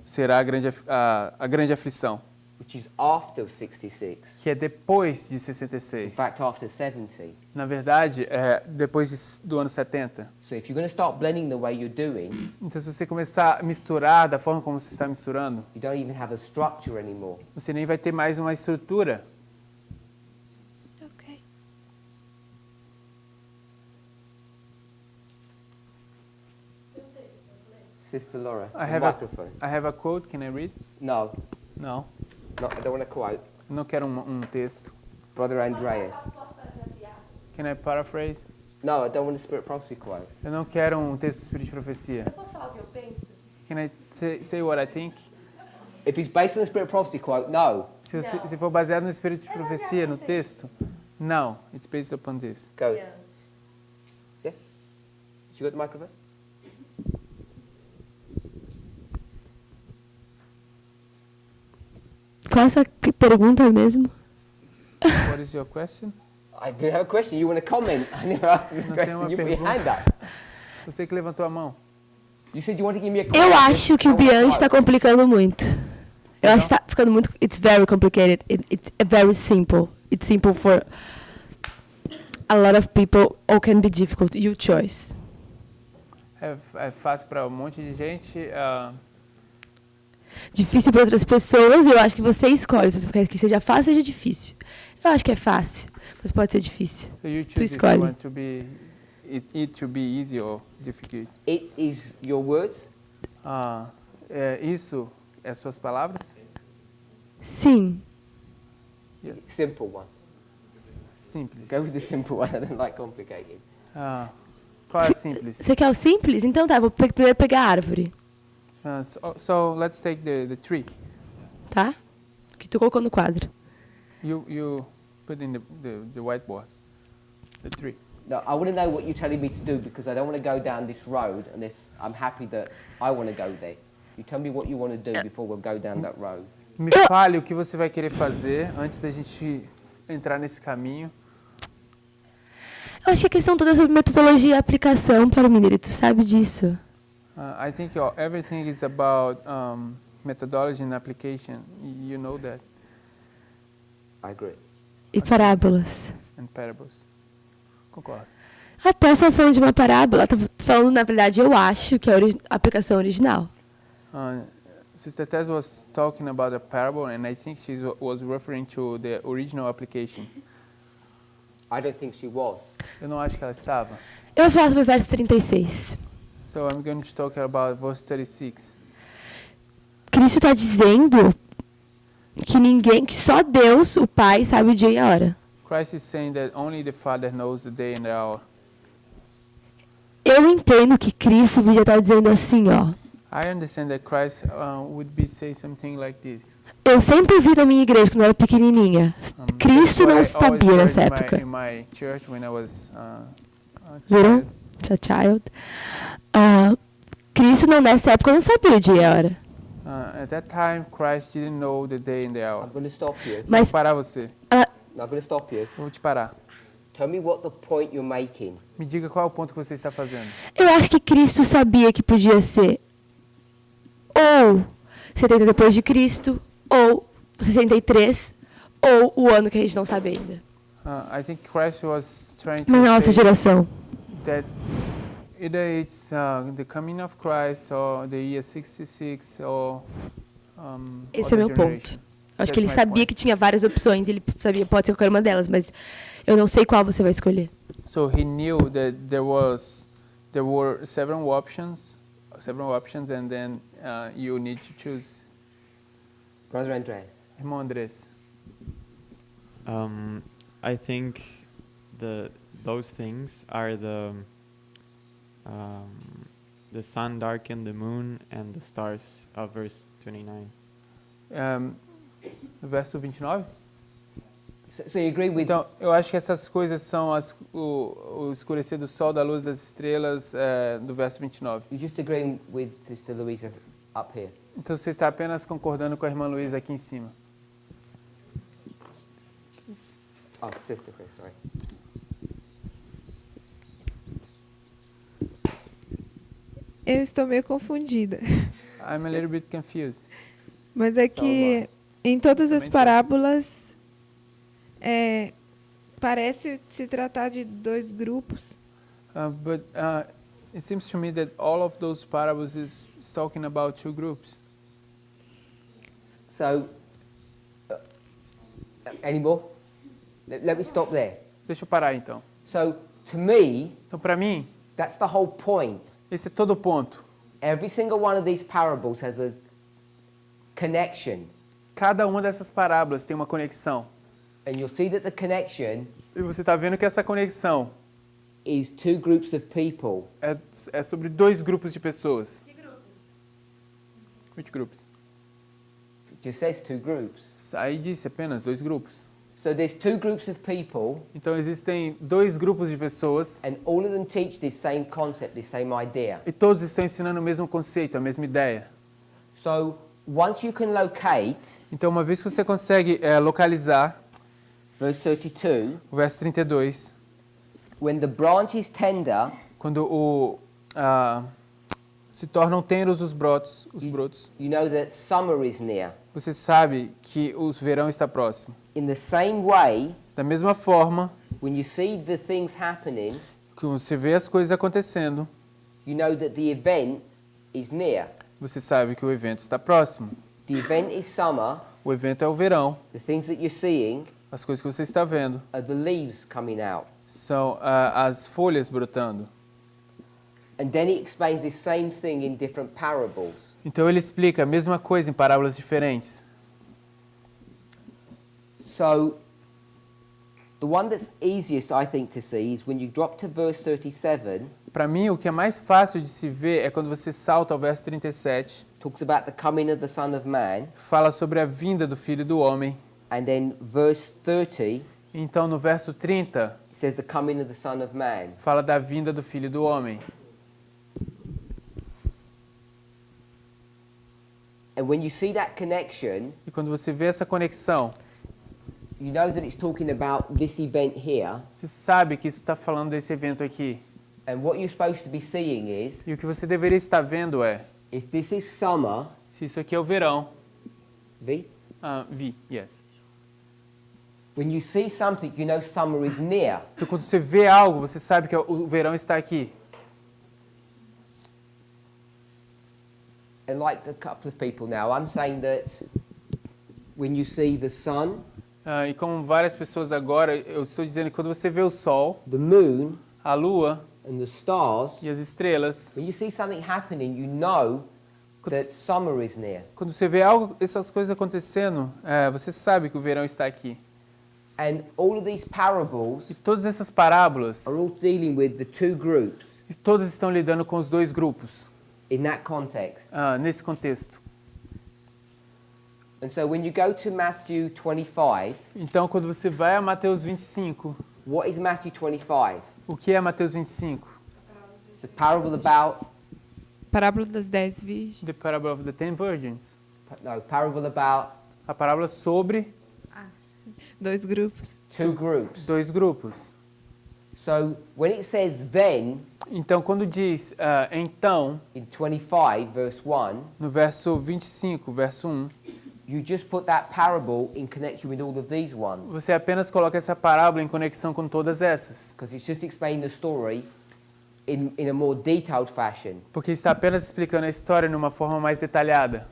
será a grande aflição, which is after 66. que é depois de In 66. fact, after 70. Na verdade, é depois do ano 70. So if you're going to start blending the way you're doing, Então, se você começar a misturar da forma como você está misturando, you don't even have a structure anymore. você nem vai ter mais uma estrutura. Okay. Sister Laura, I the have microphone. I have a quote, can I read? No, Não, I don't want to quote. eu não quero um texto. Brother Andreas. Can I paraphrase? No, I don't want a Spirit Prophecy quote. Eu não quero um texto do Espírito de Profecia. Posso falar o que eu penso? Can I say what I think? If it's based on the Spirit Prophecy quote, no. Se for baseado no Espírito de Profecia, no texto, não. It's based upon this. Go. Yeah? You got the microphone? Qual é essa pergunta mesmo? What is your question? I do have a question. You want to comment? I never asked you a Não tem question. uma You put your pergunta. hand up. Você que levantou a mão. You said you want to give me a quote. Eu acho que o I want a Bianchi está quote. complicando muito. Eu acho que está ficando muito. It's very complicated. It's very simple. It's simple for a lot of people, or can be difficult. Your choice. É fácil para um monte de gente. Difícil para outras pessoas. Eu acho que você escolhe. Se você quer que seja fácil, seja difícil. Eu acho que é fácil, mas pode ser difícil. So you Tu choose if escolhe. you want to be it to be easy or difficult. It is your words. Isso é suas palavras? Sim. Yes. Simple one. Simples. Go with the simple one. I don't like complicated. Qual é simples? Você quer o simples? Então tá, vou primeiro pegar a árvore, So let's take the tree. tá? Que tu colocou no quadro. You put in the whiteboard. The tree. No, I want to know what you're telling me to do because I don't want to go down this road and I'm happy that I want to go there. You tell me what you want to do before we'll go down that road. Me fale o que você vai querer fazer antes da gente entrar nesse caminho. Eu acho que a questão toda é sobre metodologia e aplicação para o mineiro, tu sabe disso. I think everything is about methodology and application. You know that. I agree. E parábolas. And parables. Concordo. Até essa falando de uma parábola, tá falando, na verdade, eu acho que é a aplicação original. Sister Tess was talking about a parable, and I think she was referring to the original application. I don't think she was. Eu não acho que ela estava. Eu vou falar sobre o verso 36. So I'm going to talk about verse 36. Cristo está dizendo que só Deus, o Pai, sabe o dia e a hora. Christ is saying that only the Father knows the day and the hour. Eu entendo que Cristo podia estar dizendo assim, ó. I understand that Christ would be say something like this. Eu sempre vi na minha igreja, quando eu era pequenininha, Cristo não That's what I always sabia heard nessa in época. In my church when I was a Viram? child. Child. Cristo nessa época não sabia o dia e a hora. At that time, Christ didn't know the day and the hour. I'm going to stop you. Vou Mas parar você. No, I'm going to stop you. Vou te parar. Tell me what the point you're making. Me diga qual é o ponto que você está fazendo. eu acho que Cristo sabia que podia ser ou 70 depois de Cristo, ou 63, ou o ano que a gente não sabe ainda. I think Christ was trying to Na nossa say geração. that either it's the coming of Christ or the year 66 or Esse é o meu other generation. ponto. Eu acho que That's ele my sabia point. que tinha várias opções, ele sabia, pode ser qualquer uma delas, mas eu não sei qual você vai escolher. So he knew that there were several options, and then you need to choose. Brother Andreas. Irmão Andrés. I think those things are the sun darkened the moon and the stars of verse 29. Verso 29? So you agree with Então, eu acho que essas coisas são o escurecer do sol, da luz das estrelas, do verso 29. you're just agreeing with Sister Louisa up here? Então, você está apenas concordando com a irmã Luísa aqui em cima. Oh, Sister Chris, sorry. Eu estou meio confundida. I'm a little bit confused. Mas é que em todas as Também tô. parábolas parece se tratar de dois grupos. But it seems to me that all of those parables is talking about two groups. So, any more? Let me stop there. Deixa eu parar então. So, to me, Então, para mim, that's the whole point. esse é todo o ponto. Every single one of these parables has a connection. Cada uma dessas parábolas tem uma conexão. And you'll see that the connection E você está vendo que essa conexão is two groups of people. é sobre dois grupos de pessoas. Que grupos? Which groups? It just says two groups. Aí disse apenas dois grupos. So there's two groups of people, Então existem dois grupos de pessoas and all of them teach this same concept, this same idea. e todos estão ensinando o mesmo conceito, a mesma ideia. So once you can locate, Então, uma vez que você consegue localizar verse 32, o verso 32, when the branch is tender, quando se tornam tenros os brotos, you know that summer is near. você sabe que o verão está próximo. In the same way, Da mesma forma when you see the things happening, que você vê as coisas acontecendo, you know that the event is near. você sabe que o evento está próximo. The event is summer. O evento é o verão. The things that you're seeing As coisas que você está vendo are the leaves coming out. são as folhas brotando. And then he explains this same thing in different parables. Então ele explica a mesma coisa em parábolas diferentes. So, the one that's easiest, I think, to see is when you drop to verse 37, Para mim, o que é mais fácil de se ver é quando você salta ao verso 37, talks about the coming of the Son of Man, fala sobre a vinda do Filho do Homem. and then verse 30, Então, no verso 30, it says the coming of the Son of Man. fala da vinda do Filho do Homem. And when you see that connection, E quando você vê essa conexão, you know that it's talking about this event here, você sabe que isso está falando desse evento aqui. and what you're supposed to be seeing is, E o que você deveria estar vendo é, if this is summer, se isso aqui é o verão, V, yes. when you see something, you know summer is near. Então, quando você vê algo, você sabe que o verão está aqui. And like a couple of people now, I'm saying that when you see the sun, E como várias pessoas agora, eu estou dizendo que quando você vê o sol, the moon, a lua and the stars, e as estrelas, when you see something happening, you know that summer is near. quando você vê algo, essas coisas acontecendo, você sabe que o verão está aqui. And all of these parables E todas essas parábolas, are all dealing with the two groups todas estão lidando com os dois grupos, in that context. nesse contexto. And so when you go to Matthew 25, Então, quando você vai a Mateus 25, what is Matthew 25? o que é Mateus 25? It's a parable about, Parábola das 10 virgens. The Parable of the Ten Virgins. no, parable about A parábola sobre Dois grupos. two groups. dois grupos. So when it says then, Então, quando diz então, in 25 verse 1, no verso 25, verso 1, you just put that parable in connection with all of these ones. você apenas coloca essa parábola em conexão com todas essas. Because it's just explaining the story in a more detailed fashion. Porque está apenas explicando a história de uma forma mais detalhada.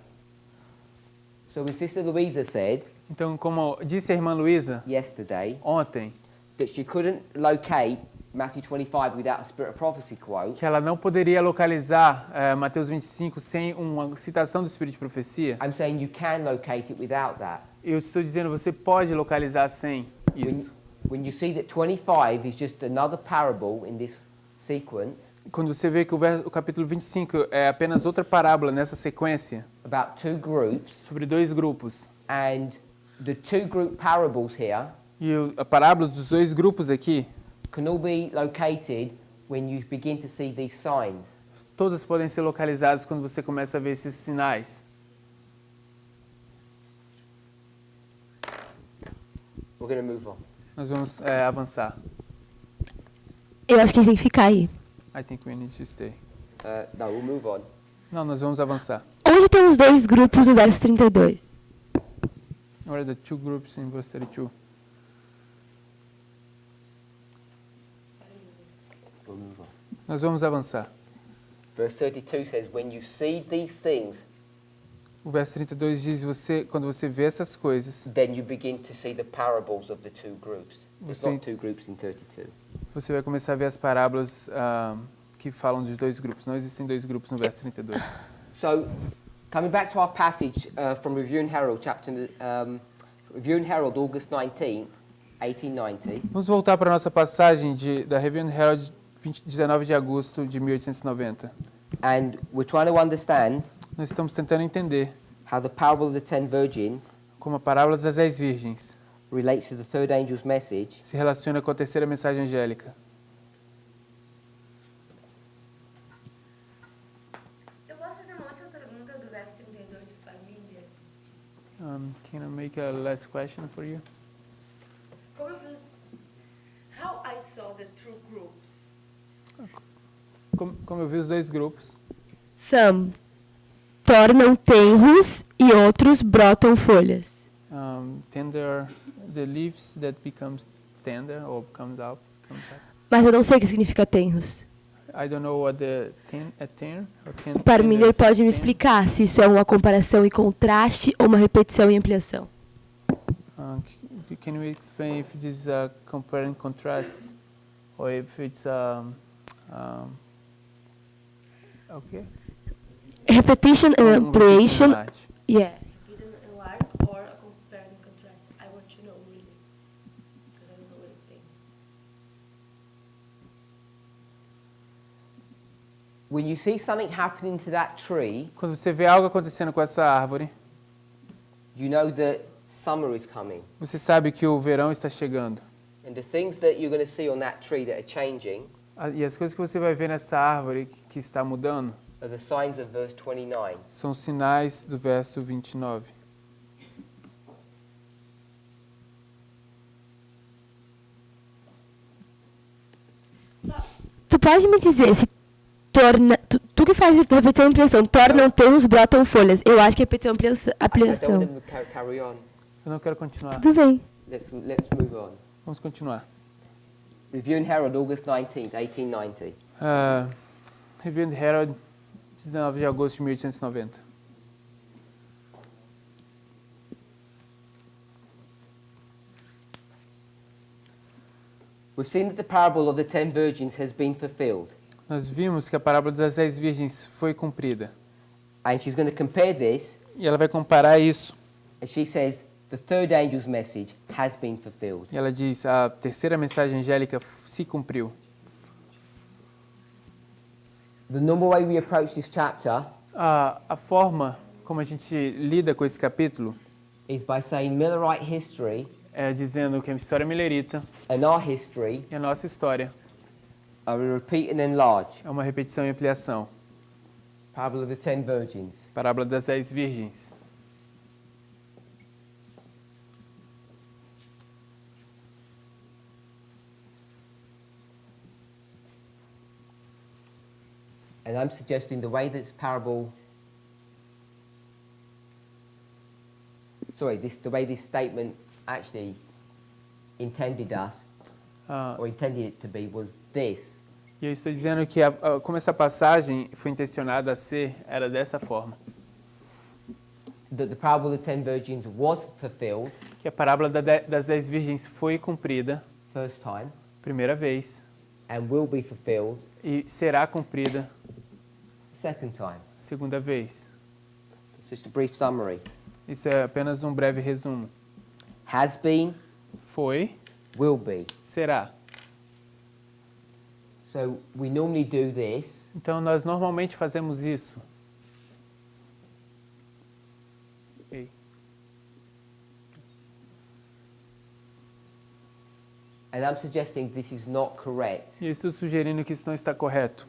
So when Sister Louisa said Então, como disse a irmã Luísa yesterday ontem, that she couldn't locate Matthew 25 without a Spirit of Prophecy quote, que ela não poderia localizar Mateus 25 sem uma citação do Espírito de Profecia, I'm saying you can locate it without that. eu estou dizendo você pode localizar sem isso. When you see that 25 is just another parable in this sequence Quando você vê que o capítulo 25 é apenas outra parábola nessa sequência, about two groups, sobre dois grupos, and the two group parables here E a parábola dos dois grupos aqui, can all be located when you begin to see these signs. todas podem ser localizadas quando você começa a ver esses sinais. We're going to move on. Nós vamos avançar. Eu acho que a gente tem que ficar aí. I think we need to stay. No, we'll move on. Não, nós vamos avançar. Onde tem os dois grupos no verso 32? What are the two groups in verse 32? We'll move on. Nós vamos avançar. Verse 32 says, when you see these things, O verso 32 diz, quando você vê essas coisas, then you begin to see the parables of the two groups. There's Você- not two groups in 32. você vai começar a ver as parábolas que falam dos dois grupos. Não existem dois grupos no verso 32. So, coming back to our passage from Review and Herald, Review and Herald, August 19th, 1890. Vamos voltar para a nossa passagem da Review and Herald, 19 de agosto de 1890. And we're trying to understand Nós estamos tentando entender how the parable of the 10 virgins como a parábola das 10 virgens relates to the third angel's message. se relaciona com a terceira mensagem angélica. Eu posso fazer uma última pergunta do verso 32 para a Lídia? Can I make a last question for you? Como eu fiz... How I saw the two groups. Como eu vi os dois grupos, Some tornam tenros e outros brotam folhas. tender, the leaves that becomes tender or comes up. Mas eu não sei o que significa tenros. I don't know what the ten O Parmiller pode me explicar se isso é uma comparação e contraste ou uma repetição e ampliação. Can you explain if this is a compare and contrast, or if it's okay? Repetition and ampliation. Repetição. Yeah. Either a lark or a compare and contrast. I want to know really. Because I don't know what it's saying. When you see something happening to that tree, Quando você vê algo acontecendo com essa árvore, you know that summer is coming. você sabe que o verão está chegando. And the things that you're going to see on that tree that are changing E as coisas que você vai ver nessa árvore que está mudando are the signs of verse 29. são sinais do verso 29. Tu pode me dizer se torna. Tu que faz repetição e ampliação, tornam tenros, brotam folhas. Eu acho que é repetição e I don't ampliação. want them to carry on. Eu não quero continuar. Tudo bem. Let's move on. Vamos continuar. Review and Herald, August 19th, 1890. Review and Herald, 19 de agosto de 1890. We've seen that the parable of the 10 virgins has been fulfilled. Nós vimos que a parábola das 10 virgens foi cumprida. And she's going to compare this, E ela vai comparar isso. and she says the third angel's message has been fulfilled. E ela diz, a terceira mensagem angélica se cumpriu. The normal way we approach this chapter A forma como a gente lida com esse capítulo is by saying Millerite history é dizendo que a história millerita and our history e a nossa história are a repeat and enlarge. é uma repetição e ampliação. Parable of the 10 virgins. Parábola das 10 virgens. And I'm suggesting the way this parable, the way this statement actually intended us, Ah, or intended it to be, was this. e eu estou dizendo que como essa passagem foi intencionada a ser, era dessa forma. That the parable of the 10 virgins was fulfilled Que a parábola das 10 virgens foi cumprida, first time, primeira vez, and will be fulfilled e será cumprida second time. segunda vez. It's just a brief summary. Isso é apenas um breve resumo. Has been, Foi, will be. será. So we normally do this Então nós normalmente fazemos isso. Ei. And I'm suggesting this is not correct. E eu estou sugerindo que isso não está correto.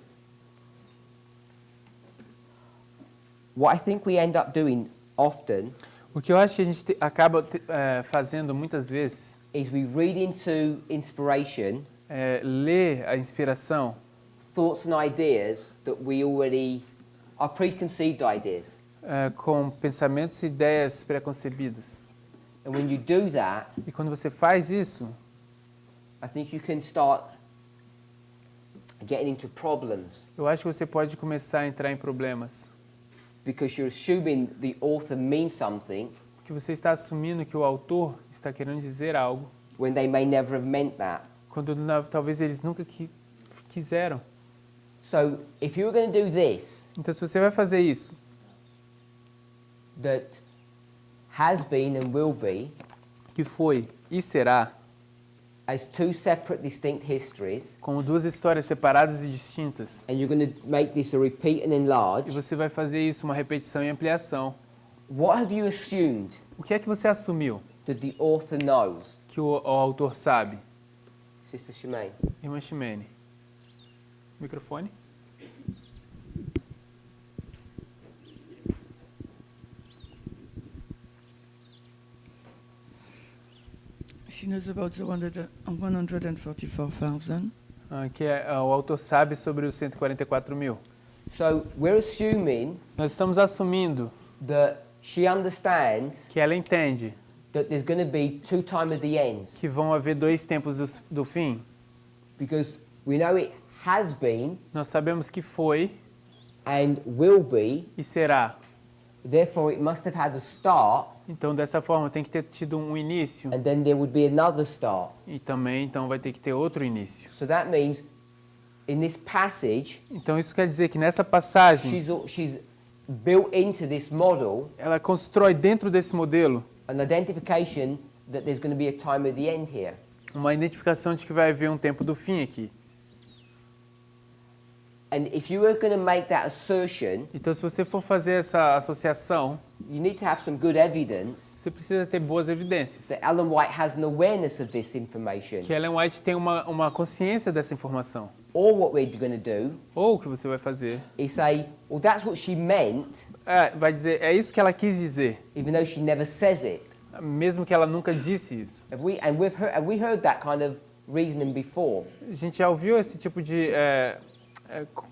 What I think we end up doing often O que eu acho que a gente acaba fazendo muitas vezes is we read into inspiration é ler a inspiração, thoughts and ideas that we already are preconceived ideas. Com pensamentos e ideias preconcebidas. And when you do that, E quando você faz isso, I think you can start getting into problems eu acho que você pode começar a entrar em problemas. because you're assuming the author means something Porque você está assumindo que o autor está querendo dizer algo, when they may never have meant that. quando talvez eles nunca quiseram. So if you were going to do this, Então, se você vai fazer isso, that has been and will be, que foi e será, as two separate distinct histories, como duas histórias separadas e distintas, and you're going to make this a repeat and e enlarge, você vai fazer isso uma repetição e ampliação, what have you assumed o que é que você assumiu that the author knows? que o autor sabe? Sister Shemaine. Irmã Ximene. Microfone. She knows about the 144,000. Que o autor sabe sobre os 144 mil. So we're assuming Nós estamos assumindo that she understands que ela entende that there's going to be two time of the ends, que vão haver dois tempos do fim. because we know it has been Nós sabemos que foi and will be, e será. therefore it must have had a start, Então, dessa forma, tem que ter tido um início and then there would be another start. e também, então, vai ter que ter outro início. So that means in this passage, Então, isso quer dizer que nessa passagem, she's built into this model ela constrói dentro desse modelo an identification that there's going to be a time of the end here. uma identificação de que vai haver um tempo do fim aqui. And if you are going to make that assertion, Então, se você for fazer essa associação, you need to have some good evidence você precisa ter boas evidências. that Ellen White has an awareness of this information. Que Ellen White tem uma consciência dessa informação. Or what we're going to do Ou o que você vai fazer is say, well, that's what she meant, vai dizer, é isso que ela quis dizer, even though she never says it. mesmo que ela nunca disse isso. Have we heard that kind of reasoning before? A gente já ouviu esse tipo de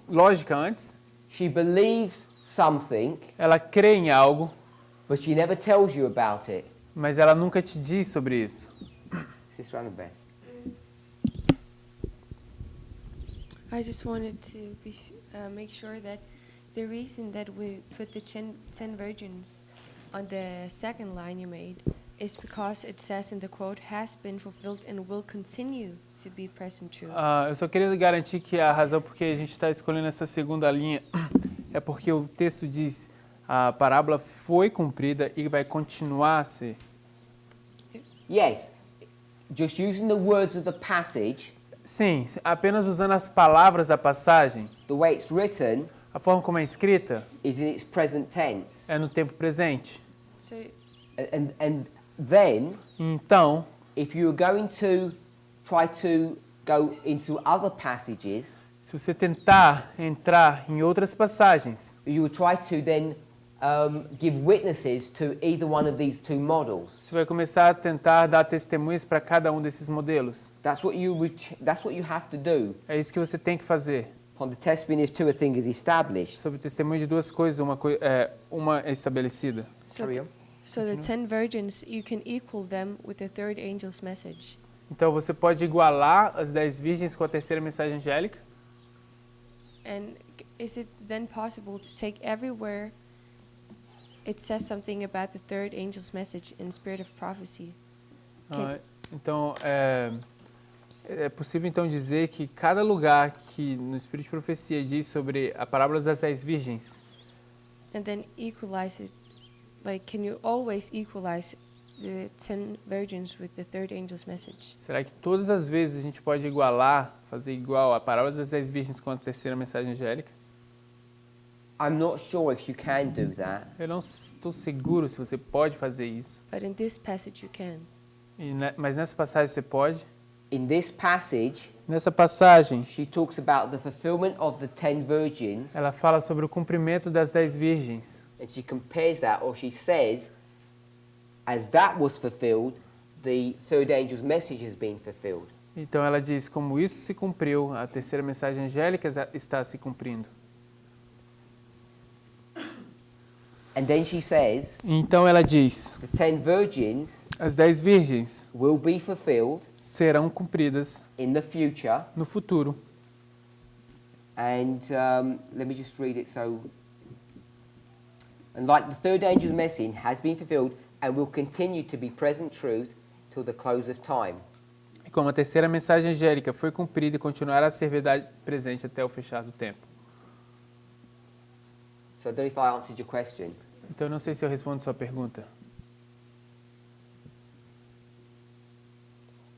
lógica antes. She believes something, Ela crê em algo, but she never tells you about it. mas ela nunca te diz sobre isso. Sister Annabelle. I just wanted to make sure that the reason that we put the 10 virgins on the second line you made is because it says in the quote, has been fulfilled and will continue to be present truth. Eu só queria garantir que a razão por que a gente está escolhendo essa segunda linha é porque o texto diz a parábola foi cumprida e vai continuar a ser. Yes, just using the words of the passage, Sim, apenas usando as palavras da passagem, the way it's written a forma como é escrita is in its present tense. é no tempo presente. So And then, Então, if you're going to try to go into other passages, se você tentar entrar em outras passagens, you will try to then give witnesses to either one of these two models. você vai começar a tentar dar testemunhos para cada um desses modelos. That's what you have to do. É isso que você tem que fazer. Upon the testimony of two, a thing is established. Sobre o testemunho de duas coisas, uma é estabelecida. Carry on. So the 10 virgins, you can equal them with the third angel's message. Então você pode igualar as 10 virgens com a terceira mensagem angélica. And is it then possible to take everywhere it says something about the third angel's message in spirit of prophecy? Então é possível então dizer que cada lugar que no Espírito de Profecia diz sobre a parábola das 10 virgens, And then equalize it. Like, can you always equalize the 10 virgins with the third angel's message? será que todas as vezes a gente pode igualar, fazer igual a parábola das 10 virgens com a terceira mensagem angélica? I'm not sure if you can do that. Eu não estou seguro se você pode fazer isso, But in this passage you can. mas nessa passagem você pode. In this passage, Nessa passagem, she talks about the fulfillment of the 10 virgins, ela fala sobre o cumprimento das 10 virgens. and she compares that, or she says, as that was fulfilled, the third angel's message has been fulfilled. Então ela diz, como isso se cumpriu, a terceira mensagem angélica está se cumprindo. And then she says, Então ela diz, the 10 virgins as 10 virgens will be fulfilled serão cumpridas in the future. no futuro. And let me just read it. So, and like the third angel's message has been fulfilled and will continue to be present truth till the close of time. E como a terceira mensagem angélica foi cumprida e continuará a ser verdade presente até o fechar do tempo. So I don't know if I answered your question. Então eu não sei se eu respondo sua pergunta.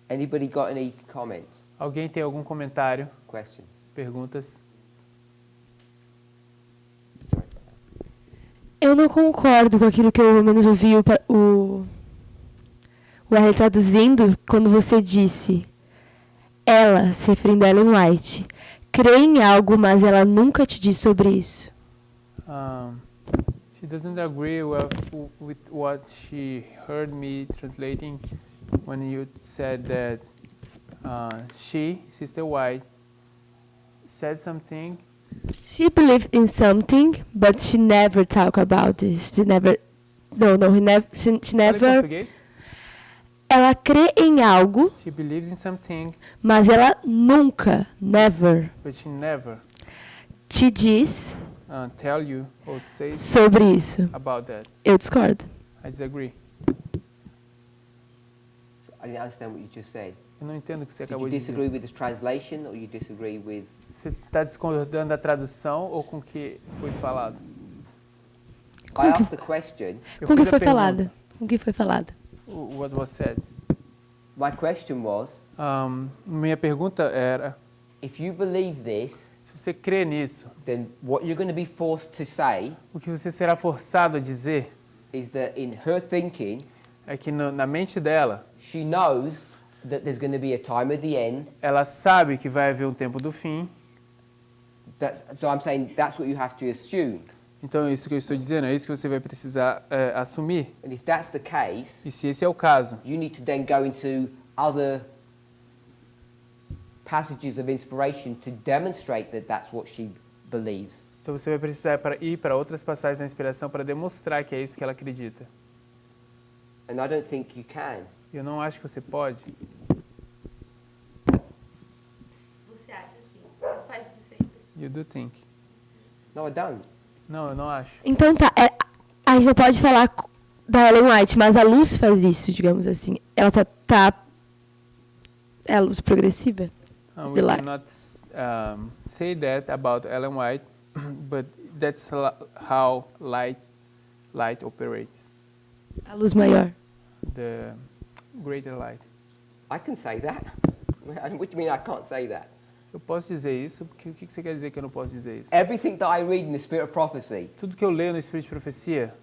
Anybody got any comments, Alguém tem algum comentário, questions? perguntas? Sorry. Eu não concordo com aquilo que eu ao menos ouvi o R traduzindo quando você disse, ela, se referindo a Ellen White, crê em algo, mas ela nunca te diz sobre isso. She doesn't agree with what she heard me translating when you said that she, Sister White, said something. She believed in something, but she never talk about this. She never. She Fala em never. português? Ela crê em algo, She believes in something, mas ela nunca, never, but she never te diz tell you or say sobre isso. about that. Eu discordo. I disagree. I didn't understand what you just said. Eu não entendo o que você Did acabou you de disagree dizer. with the translation or you disagree with... Você está discordando da tradução ou com o que foi falado? I asked the question. Eu Com o que fiz a foi pergunta. falado? Com o que foi falado? What was said? My question was, Minha pergunta era, if you believe this, se você crê nisso, then what you're going to be forced to say o que você será forçado a dizer is that in her thinking, é que na mente dela, she knows that there's going to be a time at the end. ela sabe que vai haver um tempo do fim. So I'm saying that's what you have to assume. Então, é isso que eu estou dizendo, é isso que você vai precisar assumir. And if that's the case, E se esse é o caso, you need to then go into other passages of inspiration to demonstrate that that's what she believes. então você vai precisar ir para outras passagens da inspiração para demonstrar que é isso que ela acredita. And I don't think you can. Eu não acho que você pode. Você acha assim? Faz isso sempre. You do think. No, I don't. Não, eu não acho. Então tá, a gente não pode falar da Ellen White, mas a luz faz isso, digamos assim. Ela tá é a luz progressiva? Is We the light. cannot say that about Ellen White, but that's how light operates. A luz maior. The greater light. I can say that. What do you mean I can't say that? Eu posso dizer isso? O que você quer dizer que eu não posso dizer isso? Everything that I read in the Spirit of Prophecy, Tudo que eu leio no Espírito de Profecia,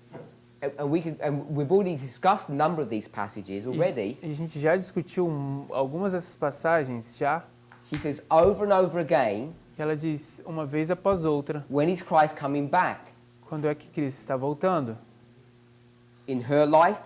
and we've already discussed a number of these passages already. e a gente já discutiu algumas dessas passagens, já. She says over and over again, Ela diz uma vez após outra, when is Christ coming back? quando é que Cristo está voltando? In her life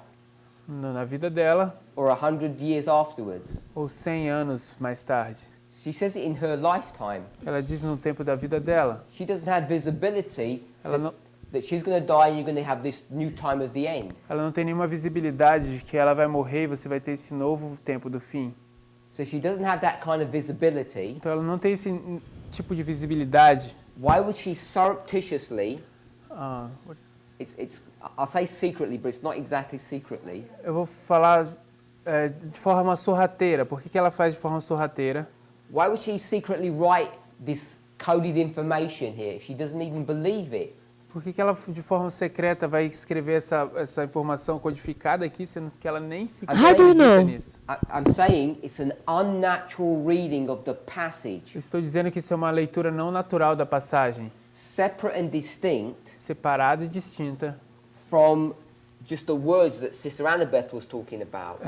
Na vida dela, or 100 years afterwards? ou 100 anos mais tarde. She says it in her lifetime. Ela diz no tempo da vida dela. She doesn't have visibility Ela não, that she's going to die and you're going to have this new time of the end. ela não tem nenhuma visibilidade de que ela vai morrer e você vai ter esse novo tempo do fim. So she doesn't have that kind of visibility. Então ela não tem esse tipo de visibilidade. Why would she surreptitiously, Ah, I'll say secretly, but it's not exactly secretly, eu vou falar de forma sorrateira. Por que ela faz de forma sorrateira? why would she secretly write this coded information here if she doesn't even believe it? Por que ela de forma secreta vai escrever essa informação codificada aqui, sendo que ela nem se How do you acredita know? nisso? I'm saying it's an unnatural reading of the passage, Eu estou dizendo que isso é uma leitura não natural da passagem, separate and distinct separada e distinta from just the words that Sister Annabeth was talking about.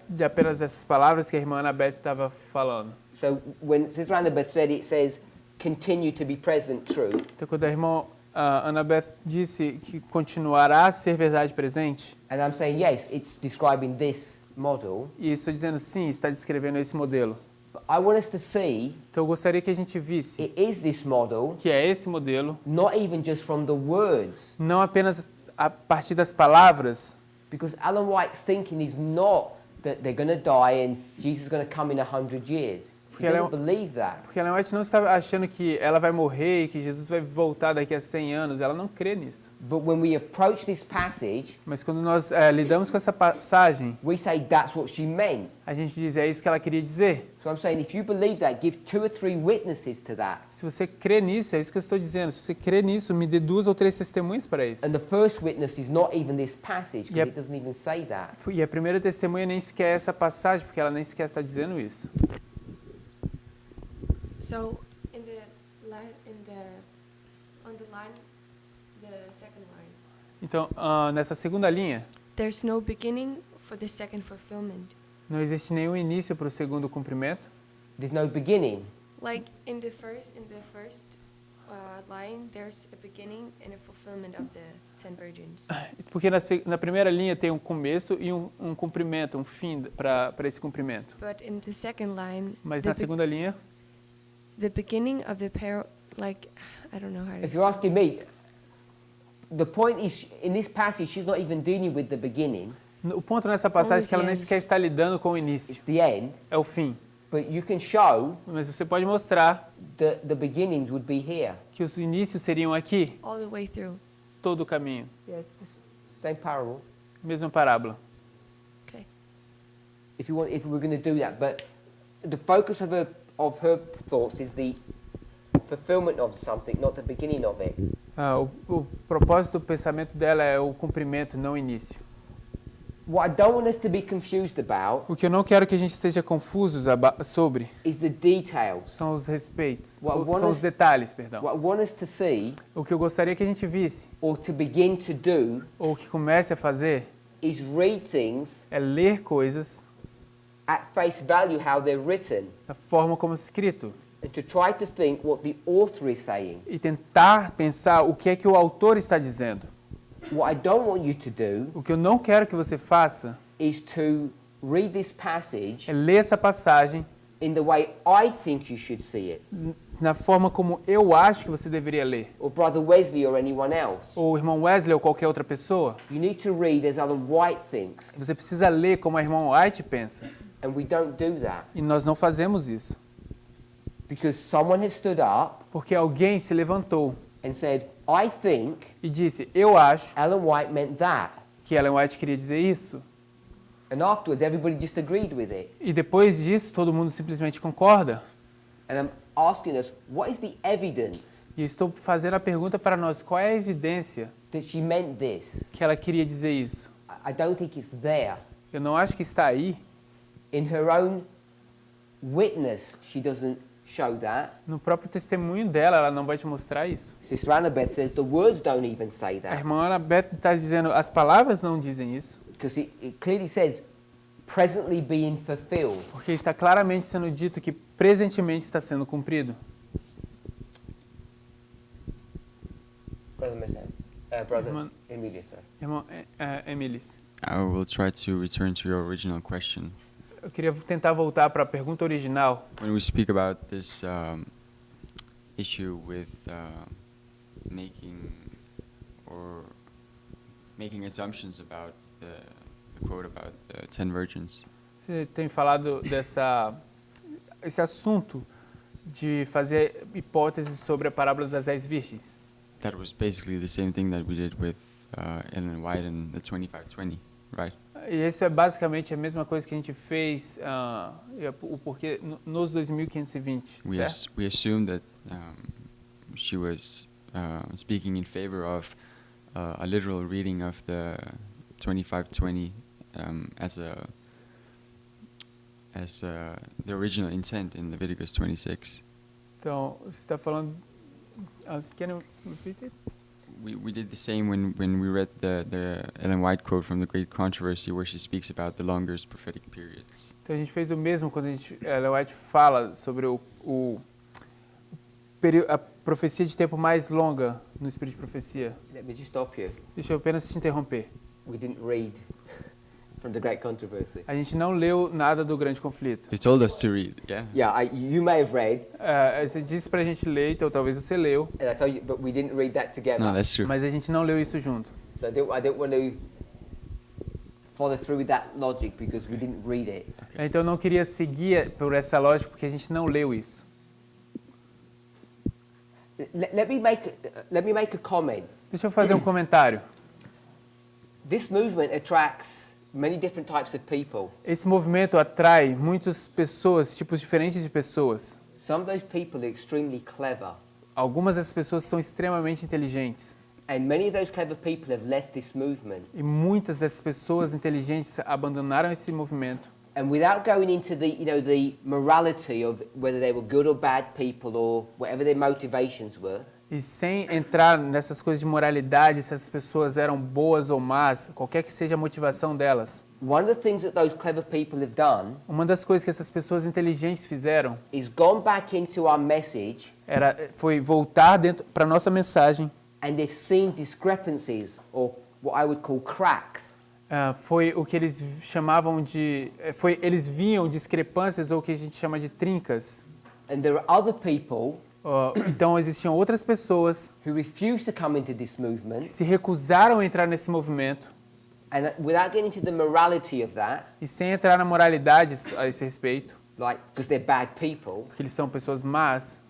De apenas essas palavras que a irmã Annabeth estava falando. So when Sister Annabeth said it says, continue to be present true, Então, quando a irmã Annabeth disse que continuará a ser verdade presente, and I'm saying, yes, it's describing this model, e estou dizendo sim, está descrevendo esse modelo. but I want us to see Então, eu gostaria que a gente visse it is this model, que é esse modelo, not even just from the words, não apenas a partir das palavras, because Alan White's thinking is not that they're going to die and Jesus is going to come in 100 years. He Porque ela é doesn't believe that. porque Ellen White não está achando que ela vai morrer e que Jesus vai voltar daqui a 100 anos, ela não crê nisso. But when we approach this passage, Mas quando nós lidamos com essa passagem, we say that's what she meant. a gente diz, é isso que ela queria dizer. So I'm saying if you believe that, give 2 or 3 witnesses to that. Se você crê nisso, é isso que eu estou dizendo. Se você crê nisso, me dê 2 ou 3 testemunhas para isso. And the first witness is not even this passage, because Yep. it doesn't even say that. E a primeira testemunha nem sequer é essa passagem, porque ela nem sequer está dizendo isso. So in the on the line, the second line, Então, nessa segunda linha, there's no beginning for the second fulfillment. não existe nenhum início para o segundo cumprimento. There's no beginning. Like in the first line, there's a beginning and a fulfillment of the 10 virgins. Porque na primeira linha tem um começo e um cumprimento, um fim para esse cumprimento. But in the second line, Mas the, na segunda linha, the beginning of the like I don't know how to If you're asking me, the point is, in this passage, she's not even dealing with the beginning. o ponto nessa passagem é que ela nem Only the sequer está lidando com o início, It's the end. é o fim. But you can show Mas você pode mostrar that the beginnings would be here. que os inícios seriam aqui, all the way through. todo o caminho. Yeah, same parable. Mesma parábola. Okay. If we were going to do that, but the focus of her thoughts is the fulfillment of something, not the beginning of it. O propósito do pensamento dela é o cumprimento, não o início. What I don't want us to be confused about O que eu não quero que a gente esteja confusos sobre is the details. são os respeitos, What são os detalhes, perdão. What I want us to see, O que eu gostaria que a gente visse, or to begin to do, ou que comece a fazer, is read things é ler coisas at face value how they're written, da forma como é escrito and to try to think what the author is saying. e tentar pensar o que é que o autor está dizendo. What I don't want you to do O que eu não quero que você faça is to read this passage é ler essa passagem in the way I think you should see it, na forma como eu acho que você deveria ler. or Brother Wesley or anyone else. Ou o irmão Wesley ou qualquer outra pessoa. You need to read as Ellen White thinks, Você precisa ler como a irmã White pensa. and we don't do that E nós não fazemos isso. because someone has stood up Porque alguém se levantou and said, I think e disse, eu acho Ellen White meant that. que Ellen White queria dizer isso. And afterwards, everybody just agreed with it. E depois disso, todo mundo simplesmente concorda. And I'm asking us, what is the evidence E eu estou fazendo a pergunta para nós, qual é a evidência that she meant this? que ela queria dizer isso? I don't think it's there. Eu não acho que está aí. In her own witness, she doesn't show that. No próprio testemunho dela, ela não vai te mostrar isso. Sister Annabeth says the words don't even say A that. irmã Annabeth está dizendo, as palavras não dizem isso. Because it clearly says, presently being fulfilled. Porque está claramente sendo dito que presentemente está sendo cumprido. Brother Messiah. Brother Irmã- Emilia, sorry. Irmão Emilis, I will try to return to your original question. eu queria tentar voltar para a pergunta original. When we speak about this issue with making assumptions about the quote about the 10 virgins, Você tem falado esse assunto de fazer hipóteses sobre a parábola das 10 virgens. that was basically the same thing that we did with Ellen White and the 2520, right? E isso é basicamente a mesma coisa que a gente fez o porquê nos 2520, certo? We assumed that she was speaking in favor of a literal reading of the 2520 as the original intent in Leviticus 26. Então, você está falando... Can you repeat it? we did the same when we read the Ellen White quote from The Great Controversy, where she speaks about the longest prophetic periods. Então a gente fez o mesmo quando Ellen White fala sobre a profecia de tempo mais longa no Espírito de Profecia. Let me just stop you. Deixa eu apenas te interromper. We didn't read from the Great Controversy. A gente não leu nada do Grande Conflito. You told us to read, yeah? Yeah, you may have read, Você disse pra gente ler, então talvez você leu, and I told you, but we didn't read that together. No, that's true. mas a gente não leu isso junto. So I don't want to follow through with that logic because we didn't read it. Então eu não queria seguir por essa lógica porque a gente não leu isso. Let me make a comment. Deixa eu fazer um comentário. This movement attracts many different types of people. Esse movimento atrai muitas pessoas, tipos diferentes de pessoas. Some of those people are extremely clever, Algumas dessas pessoas são extremamente inteligentes. and many of those clever people have left this movement. E muitas dessas pessoas inteligentes abandonaram esse movimento. And without going into the morality of whether they were good or bad people or whatever their motivations were, E sem entrar nessas coisas de moralidade, se essas pessoas eram boas ou más, qualquer que seja a motivação delas. one of the things that those clever people have done Uma das coisas que essas pessoas inteligentes fizeram is gone back into our message foi voltar dentro para nossa mensagem. and they've seen discrepancies or what I would call cracks. Foi o que eles chamavam de... eles viam discrepâncias ou o que a gente chama de trincas. And there are other people Então existiam outras pessoas who refuse to come into this que movement, se recusaram a entrar nesse movimento and without getting into the morality of that, e sem entrar na moralidade a esse respeito, like because they're bad people, porque eles são pessoas más,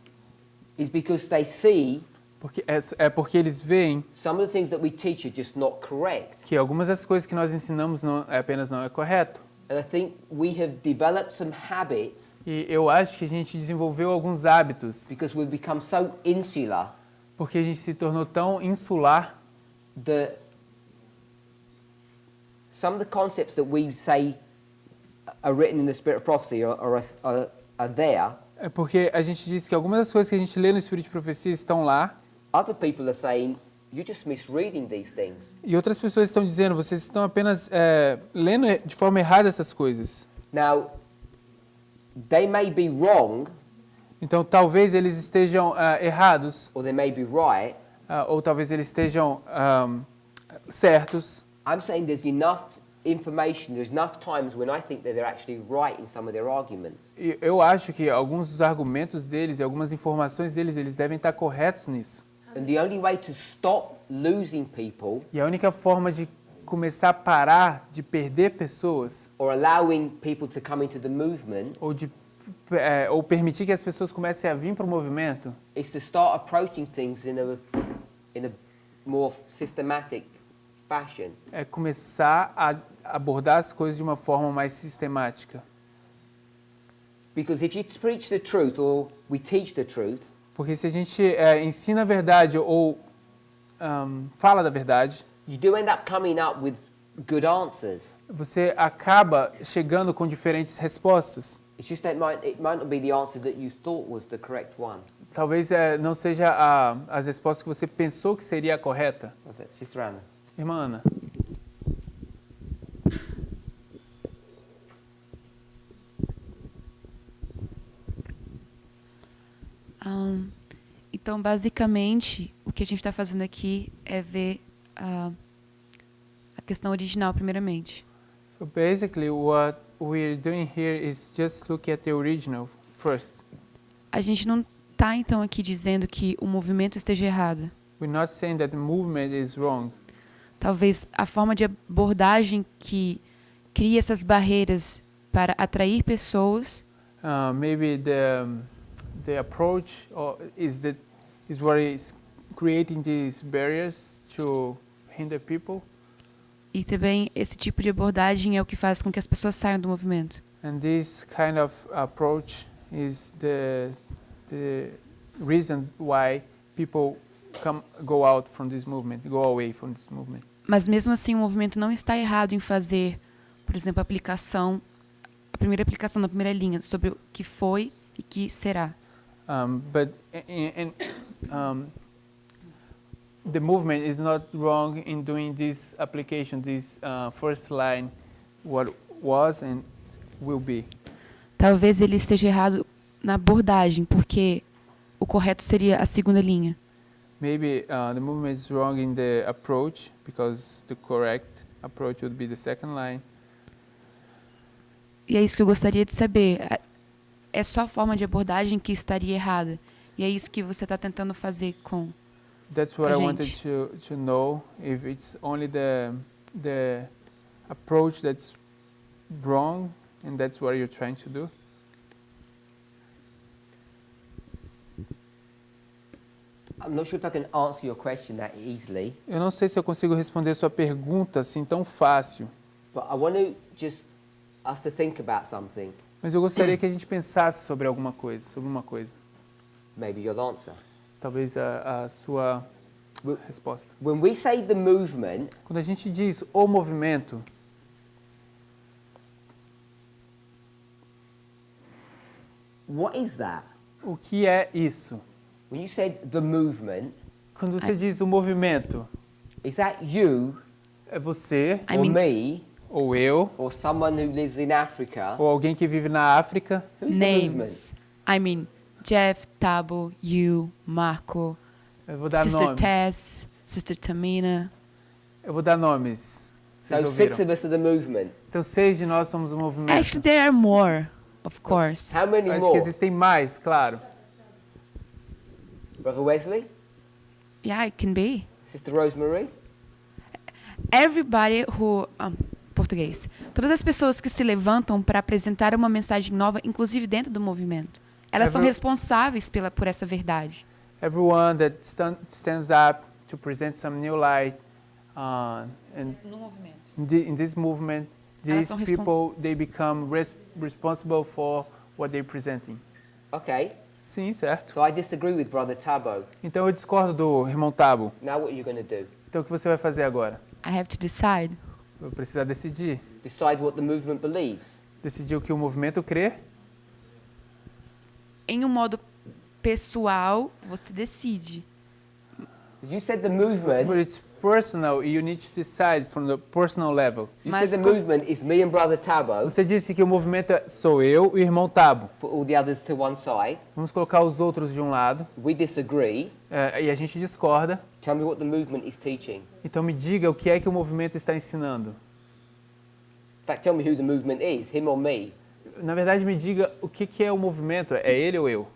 is because they see porque eles veem some of the things that we teach are just not correct. que algumas das coisas que nós ensinamos não é correto. And I think we have developed some habits E eu acho que a gente desenvolveu alguns hábitos because we've become so insular porque a gente se tornou tão insular that some of the concepts that we say are written in the spirit of prophecy are there. É porque a gente diz que algumas das coisas que a gente lê no Espírito de Profecia estão lá. Other people are saying, you're just misreading these things. E outras pessoas estão dizendo, vocês estão apenas lendo de forma errada essas coisas. Now, they may be wrong, Então talvez eles estejam errados, or they may be right. ou talvez eles estejam certos. I'm saying there's enough information, there's enough times when I think that they're actually right in some of their arguments. E eu acho que alguns dos argumentos deles e algumas informações deles, eles devem estar corretos nisso. And the only way to stop losing people E a única forma de começar a parar de perder pessoas, or allowing people to come into the movement ou permitir que as pessoas comecem a vir para o movimento, is to start approaching things in a more systematic fashion. é começar a abordar as coisas de uma forma mais sistemática. Because if you preach the truth or we teach the truth, Porque se a gente ensina a verdade ou fala da verdade, you do end up coming up with good answers. você acaba chegando com diferentes respostas. It's just that it might not be the answer that you thought was the correct one. Talvez não seja as respostas que você pensou que seria a correta. Sister Anna. Irmã Ana. Então, basicamente, o que a gente está fazendo aqui é ver a questão original, primeiramente. So basically, what we're doing here is just look at the original first. A gente não está, então, aqui dizendo que o movimento esteja errado. We're not saying that the movement is wrong. Talvez a forma de abordagem que cria essas barreiras para atrair pessoas Maybe the approach is what is creating these barriers to hinder people. e também esse tipo de abordagem é o que faz com que as pessoas saiam do movimento. And this kind of approach is the reason why people go out from this movement, go away from this movement. Mas mesmo assim, o movimento não está errado em fazer, por exemplo, a primeira aplicação na primeira linha sobre o que foi e que será. But the movement is not wrong in doing this application, this first line, what was and will be. Talvez ele esteja errado na abordagem, porque o correto seria a segunda linha. Maybe the movement is wrong in the approach, because the correct approach would be the second line. E é isso que eu gostaria de saber. É só a forma de abordagem que estaria errada. E é isso que você está tentando fazer com That's what a I wanted gente. to know, if it's only the approach that's wrong, and that's what you're trying to do. I'm not sure if I can answer your question that easily, Eu não sei se eu consigo responder sua pergunta assim tão fácil, but I want to just us to think about something. mas eu gostaria que a gente pensasse sobre alguma coisa, sobre uma coisa. Maybe you'll answer. Talvez a sua resposta. When we say the movement, Quando a gente diz o movimento, what is that? o que é isso? When you said the movement, Quando você diz o movimento, is that you é você, I or mean- me ou eu, or someone who lives in Africa? ou alguém que vive na África? Who's the movement? names. I mean, Jeff, Tabo, you, Marco, Eu vou dar Sister nomes. Tess, Sister Tamina. Eu vou dar nomes. Vocês So ouviram? 6 of us are the movement. Então 6 de nós somos o movimento. Actually, there are more, of course. How many Eu acho que more? existem mais, claro. Brother Wesley? Yeah, it can be. Sister Rosemary? Everybody who... português. Todas as pessoas que se levantam para apresentar uma mensagem nova, inclusive dentro do movimento, elas são responsáveis por essa verdade. Everyone that stands up to present some new light, and No movimento. in this movement, Elas these são people they become responsible for what they're presenting. Okay. Sim, certo. So I disagree with Brother Tabo. Então eu discordo do irmão Tabo. Now what are you going to do? Então o que você vai fazer agora? I have to decide. Eu vou precisar decidir. Decide what the movement believes. Decidir o que o movimento crê. Em um modo pessoal, você decide. You said the movement. But it's personal. You need to decide from the personal level. You Mas said the com- movement is me and Brother Tabo. Você disse que o movimento sou eu e o irmão Tabo. Put all the others to one side. Vamos colocar os outros de um lado. We disagree. E a gente discorda. Tell me what the movement is teaching. Então me diga o que é que o movimento está ensinando. In fact, tell me who the movement is, him or me. Na verdade, me diga o que é o movimento. É ele ou eu?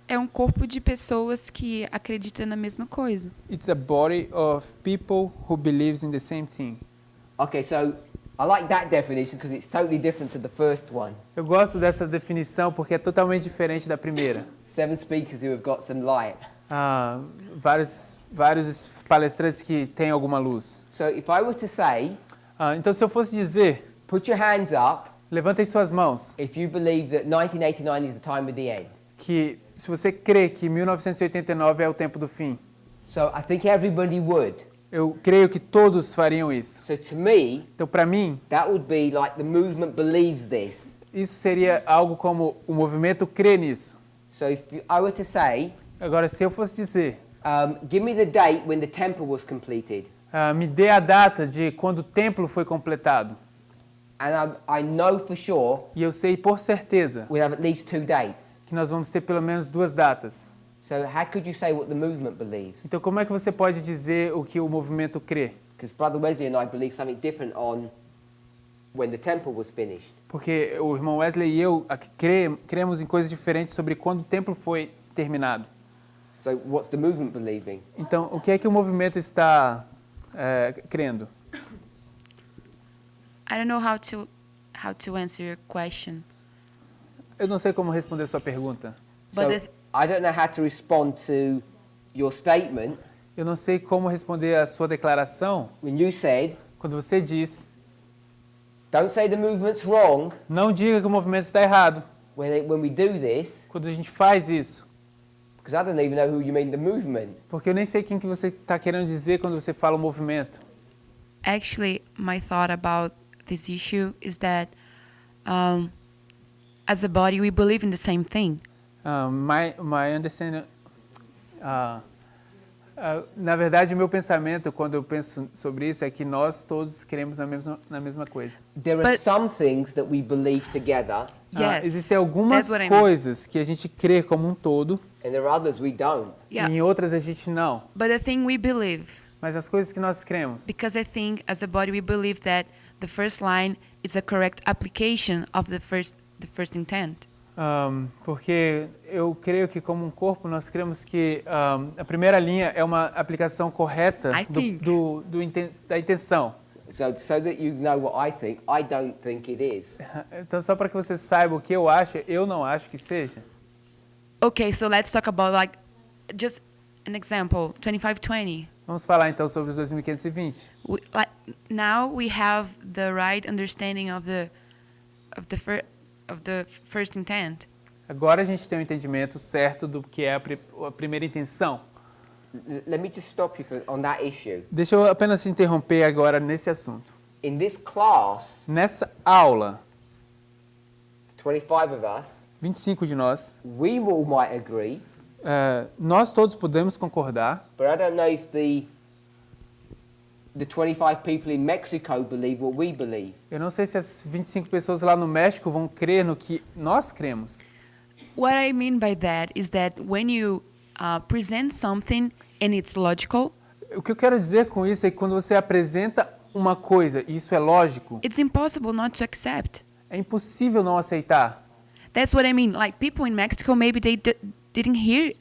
É um corpo de pessoas que acreditam na mesma coisa. It's a body of people who believes in the same thing. Okay, so I like that definition because it's totally different to the first one. Eu gosto dessa definição porque é totalmente diferente da primeira. 7 speakers who have got some light. Vários palestrantes que têm alguma luz. So if I were to say, Então, se eu fosse dizer, put your hands up levantem suas mãos, if you believe that 1989 is the time of the end. que se você crê que 1989 é o tempo do fim, So I think everybody would. eu creio que todos fariam isso. So to me, Então, para mim, that would be like the movement believes this. isso seria algo como o movimento crê nisso. So if I were to say, Agora, se eu fosse dizer, give me the date when the temple was completed. me dê a data de quando o templo foi completado, And I know for sure e eu sei por certeza we'll have at least 2 dates. que nós vamos ter pelo menos 2 datas. So how could you say what the movement believes? Então, como é que você pode dizer o que o movimento crê? Because Brother Wesley and I believe something different on when the temple was finished. Porque o irmão Wesley e eu aqui cremos em coisas diferentes sobre quando o templo foi terminado. So what's the movement believing? Então, o que é que o movimento está crendo? I don't know how to answer your question. Eu não sei como responder sua pergunta. So But the- I don't know how to respond to your statement Eu não sei como responder a sua declaração when you said, quando você diz, don't say the movement's wrong não diga que o movimento está errado. when we do this, Quando a gente faz isso, because I don't even know who you mean the movement. porque eu nem sei quem que você está querendo dizer quando você fala o movimento. Actually, my thought about this issue is that as a body, we believe in the same thing. My understanding, na verdade, o meu pensamento quando eu penso sobre isso é que nós todos cremos na mesma coisa. There are some things that we believe together, Yes, existem algumas that's what I mean. coisas que a gente crê como um todo and there are others we don't. Yeah. e em outras a gente não. But the thing we believe, Mas as coisas que nós cremos, because I think as a body we believe that the first line is a correct application of the first intent. Porque eu creio que como um corpo nós cremos que a primeira linha é uma aplicação correta da intenção. So that you know what I don't think it is. Então só para que você saiba o que eu acho, eu não acho que seja. Okay, so let's talk about like just an example, 2520. Vamos falar então sobre os 2520. Now we have the right understanding of the first intent. Agora a gente tem um entendimento certo do que é a primeira intenção. Let me just stop you on that issue. Deixa eu apenas te interromper agora nesse assunto. In this class, Nessa aula, 25 of us, 25 de nós, we all might agree, nós todos podemos concordar, but I don't know if the 25 people in Mexico believe what we believe. eu não sei se as 25 pessoas lá no México vão crer no que nós cremos. What I mean by that is that when you present something and it's logical, O que eu quero dizer com isso é que quando você apresenta uma coisa e isso é lógico, it's impossible not to accept. é impossível não aceitar. That's what I mean. Like people in Mexico, maybe they didn't hear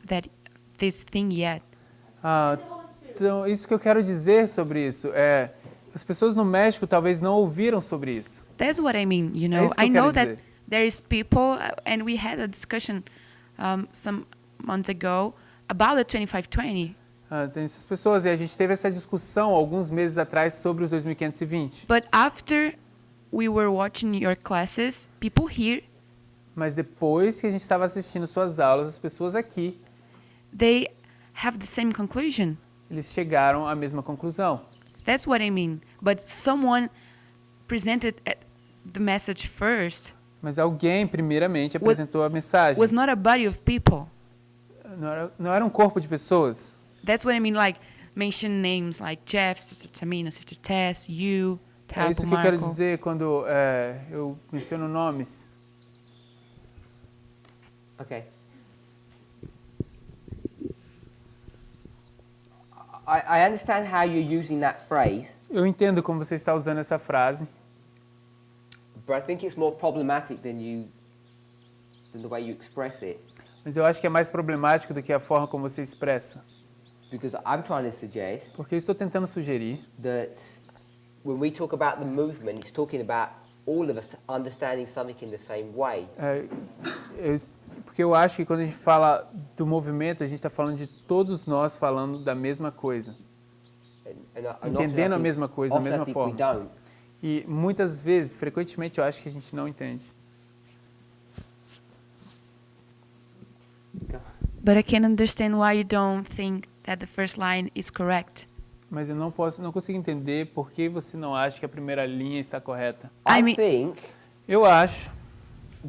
this thing yet. Então, isso que eu quero dizer sobre isso é as pessoas no México talvez não ouviram sobre isso. That's what I mean. You know, isso que eu I know quero that dizer. there is people, and we had a discussion some months ago about the 2520. Tem essas pessoas e a gente teve essa discussão alguns meses atrás sobre os 2520. But after we were watching your classes, people here, Mas depois que a gente estava assistindo suas aulas, as pessoas aqui, they have the same conclusion. eles chegaram à mesma conclusão. That's what I mean. But someone presented the message first. Mas alguém, primeiramente, apresentou a mensagem. Was not a body of people. Não era um corpo de pessoas. That's what I mean. Like mention names like Jeff, Sister Tamina, Sister Tess, you, É isso Tapo, que eu quero Marco. dizer quando eu menciono nomes. Okay. I understand how you're using that phrase, Eu entendo como você está usando essa frase, but I think it's more problematic than the way you express it. mas eu acho que é mais problemático do que a forma como você expressa. Because I'm trying to suggest Porque eu estou tentando sugerir that when we talk about the movement, it's talking about all of us understanding something in the same way. porque eu acho que quando a gente fala do movimento, a gente está falando de todos nós falando da mesma coisa. Entendendo a mesma coisa, da mesma forma. E muitas vezes, frequentemente, eu acho que a gente não entende. But I can understand why you don't think that the first line is correct. Mas eu não consigo entender por que você não acha que a primeira linha está correta. I think eu acho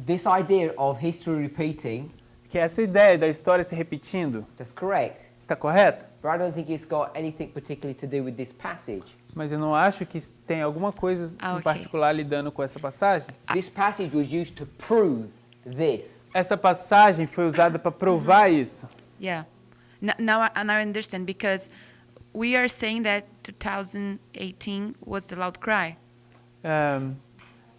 this idea of history repeating, que essa ideia da história se repetindo, that's correct. Está correta? But I don't think it's got anything particularly to do with this passage. Mas eu não acho que tem alguma coisa em particular lidando com essa passagem. This passage was used to prove this. Essa passagem foi usada para provar isso. Yeah. Now I understand, because we are saying that 2018 was the loud cry.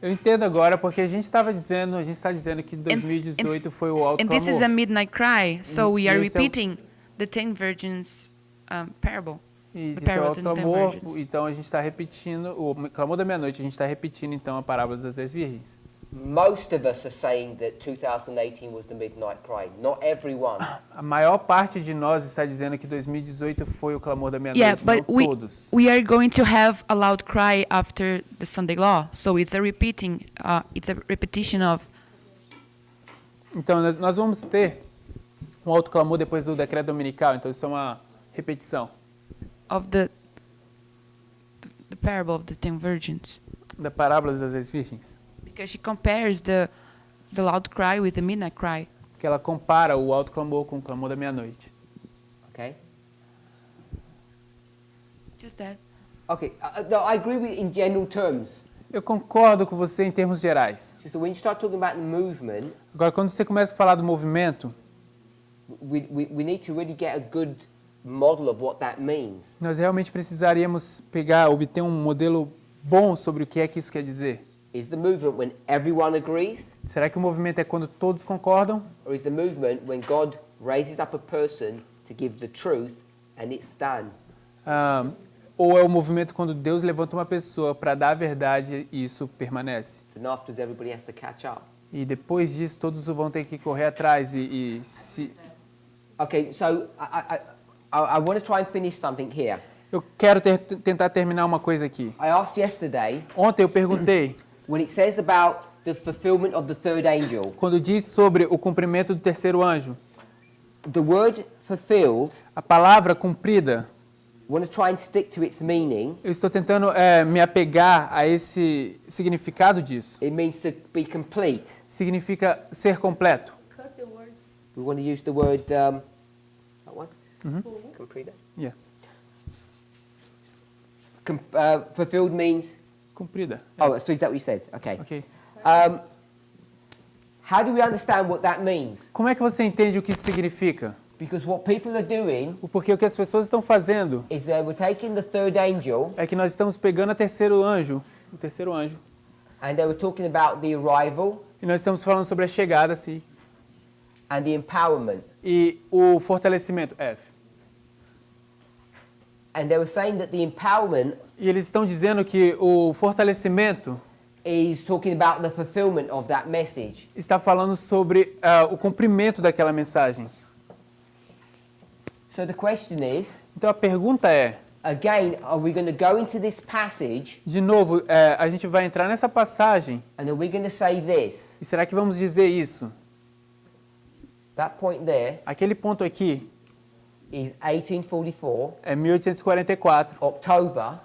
Eu entendo agora porque a gente está dizendo que 2018 foi o alto And clamor. this is a midnight cry, so we are Esse é o- repeating the 10 virgins parable. E The esse é o parable alto of the 10 clamor, virgins. então a gente está repetindo, o clamor da meia-noite, a gente está repetindo então a parábola das 10 virgens. Most of us are saying that 2018 was the midnight cry. Not everyone. A maior parte de nós está dizendo que 2018 foi o clamor da Yeah, meia-noite, but não todos. we are going to have a loud cry after the Sunday law, so it's a repetition of. Então nós vamos ter um alto clamor depois do decreto dominical, então isso é uma repetição. Of the parable of the 10 virgins. Da parábola das 10 virgens. Because she compares the the loud cry with the midnight cry. Que ela compara o alto clamor com o clamor da meia-noite. Okay? Just that. Okay, no, I agree with in general terms. Eu concordo com você em termos gerais. Just that when you start talking about the movement, Agora, quando você começa a falar do movimento, we need to really get a good model of what that means. nós realmente precisaríamos obter um modelo bom sobre o que é que isso quer dizer. Is the movement when everyone agrees? Será que o movimento é quando todos concordam? Or is the movement when God raises up a person to give the truth and it's done? Ou é o movimento quando Deus levanta uma pessoa para dar a verdade e isso permanece? And afterwards everybody has to catch up. E depois disso todos vão ter que correr atrás e se... Okay, so I want to try and finish something here. Eu quero tentar terminar uma coisa aqui. I asked yesterday, Ontem eu perguntei, when it says about the fulfillment of the third angel, quando diz sobre o cumprimento do terceiro anjo, the word fulfilled, a palavra cumprida, I want to try and stick to its meaning. eu estou tentando me apegar a esse significado disso. It means to be complete. Significa ser completo. We want to use the word, that one? Complete. Yes. Fulfilled means? Cumprida. Oh, Yes. so is that what you said? Okay. Ok. How do we understand what that means? Como é que você entende o que isso significa? Because what people are doing Porque o que as pessoas estão fazendo is we're taking the third angel é que nós estamos pegando o terceiro anjo, and they were talking about the arrival e nós estamos falando sobre a chegada, sim, and the empowerment. e o fortalecimento, F. And they were saying that the empowerment E eles estão dizendo que o fortalecimento is talking about the fulfillment of that message. está falando sobre o cumprimento daquela mensagem. So the question is, Então a pergunta é, again, are we going to go into this passage de novo, a gente vai entrar nessa passagem and are we going to say this? e será que vamos dizer isso? That point there Aquele ponto aqui is 1844, é 1844, October.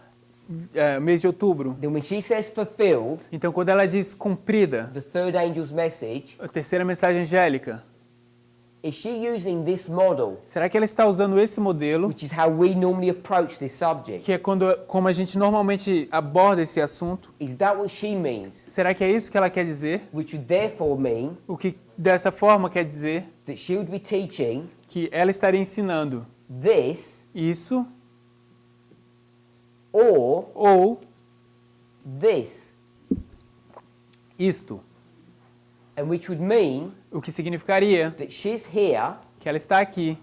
mês de outubro. Then when she says fulfilled, Então quando ela diz cumprida, the third angel's message, a terceira mensagem angélica, is she using this model, será que ela está usando esse modelo, which is how we normally approach this subject? que é como a gente normalmente aborda esse assunto? Is that what she means? Será que é isso que ela quer dizer? Which would therefore mean O que dessa forma quer dizer that she would be teaching que ela estaria ensinando this isso or this, isto, and which would mean o que significaria that she's here que ela está aqui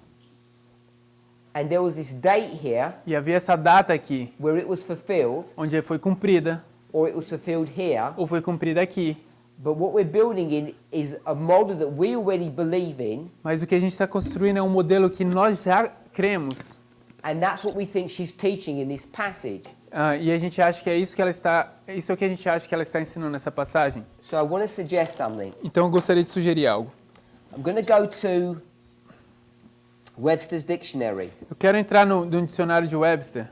and there was this date here e havia essa data aqui where it was fulfilled onde foi cumprida or it was fulfilled here. ou foi cumprida aqui. But what we're building in is a model that we already believe in, Mas o que a gente está construindo é um modelo que nós já cremos. and that's what we think she's teaching in this passage. E a gente acha que é isso que ela está, isso é o que a gente acha que ela está ensinando nessa passagem. So I want to suggest something. Então eu gostaria de sugerir algo. I'm going to go to Webster's Dictionary. Eu quero entrar no dicionário de Webster.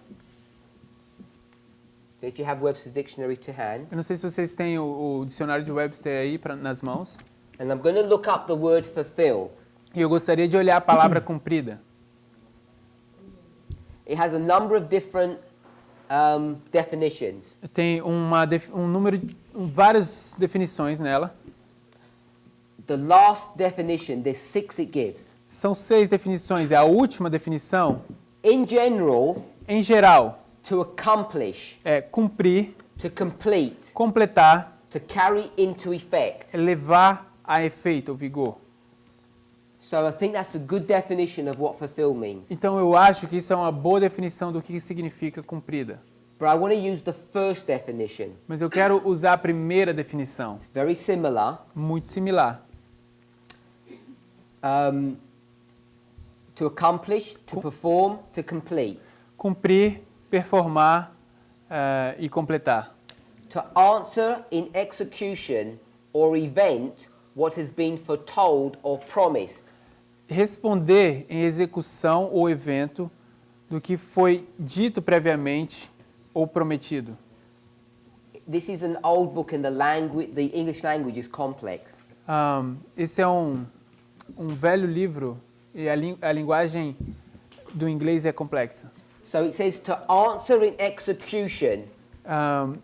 If you have Webster's Dictionary to hand, Eu não sei se vocês têm o dicionário de Webster aí nas mãos. and I'm going to look up the word fulfill. E eu gostaria de olhar a palavra cumprida. It has a number of different definitions. Tem várias definições nela. The last definition, there's 6 it gives. São 6 definições. A última definição, In general, em geral, to accomplish, é cumprir, to complete, completar, to carry into effect. levar a efeito ou vigor. So I think that's a good definition of what fulfill means. Então eu acho que isso é uma boa definição do que significa cumprida. But I want to use the first definition. Mas eu quero usar a primeira definição, It's very similar. muito similar. To accomplish, to perform, to complete. Cumprir, performar e completar. To answer in execution or event what has been foretold or promised. Responder em execução ou evento do que foi dito previamente ou prometido. This is an old book and the English language is complex. Esse é um velho livro e a linguagem do inglês é complexa. So it says to answer in execution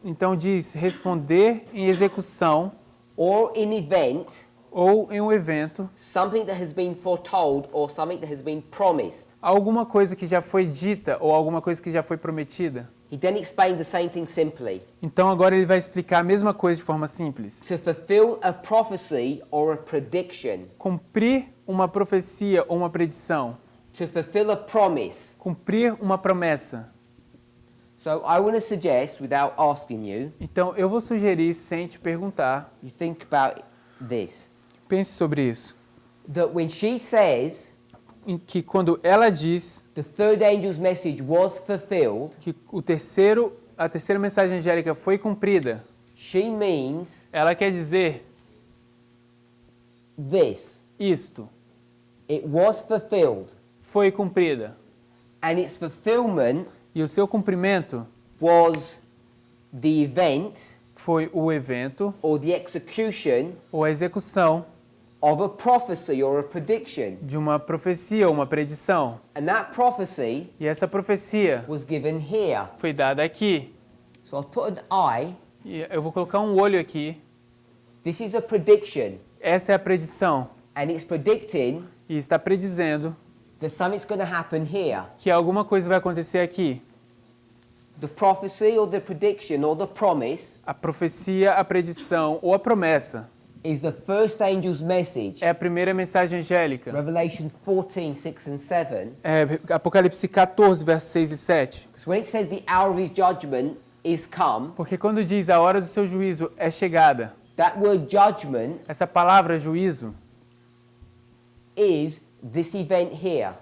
Então diz responder em execução or in event ou em um evento, something that has been foretold or something that has been promised. alguma coisa que já foi dita ou alguma coisa que já foi prometida. He then explains the same thing simply. Então agora ele vai explicar a mesma coisa de forma simples. To fulfill a prophecy or a prediction. Cumprir uma profecia ou uma predição. To fulfill a promise. Cumprir uma promessa. So I want to suggest, without asking you, Então eu vou sugerir, sem te perguntar, you think about this. pense sobre isso. That when she says Em que quando ela diz the third angel's message was fulfilled, que a terceira mensagem angélica foi cumprida, she means ela quer dizer this. isto, It was fulfilled. foi cumprida. And its fulfillment E o seu cumprimento was the event foi o evento or the execution ou a execução of a prophecy or a prediction. de uma profecia ou uma predição. And that prophecy E essa profecia was given here. foi dada aqui. So I'll put an eye. E eu vou colocar um olho aqui. This is a prediction. Essa é a predição. And it's predicting E está predizendo that something's going to happen here. que alguma coisa vai acontecer aqui. The prophecy or the prediction or the promise A profecia, a predição ou a promessa is the first angel's message. é a primeira mensagem angélica. Revelation 14, 6 and 7. É Apocalipse 14, versos 6 e 7. Because when it says the hour of his judgment is come, Porque quando diz a hora do seu juízo é chegada, that word judgment essa palavra juízo is this event here.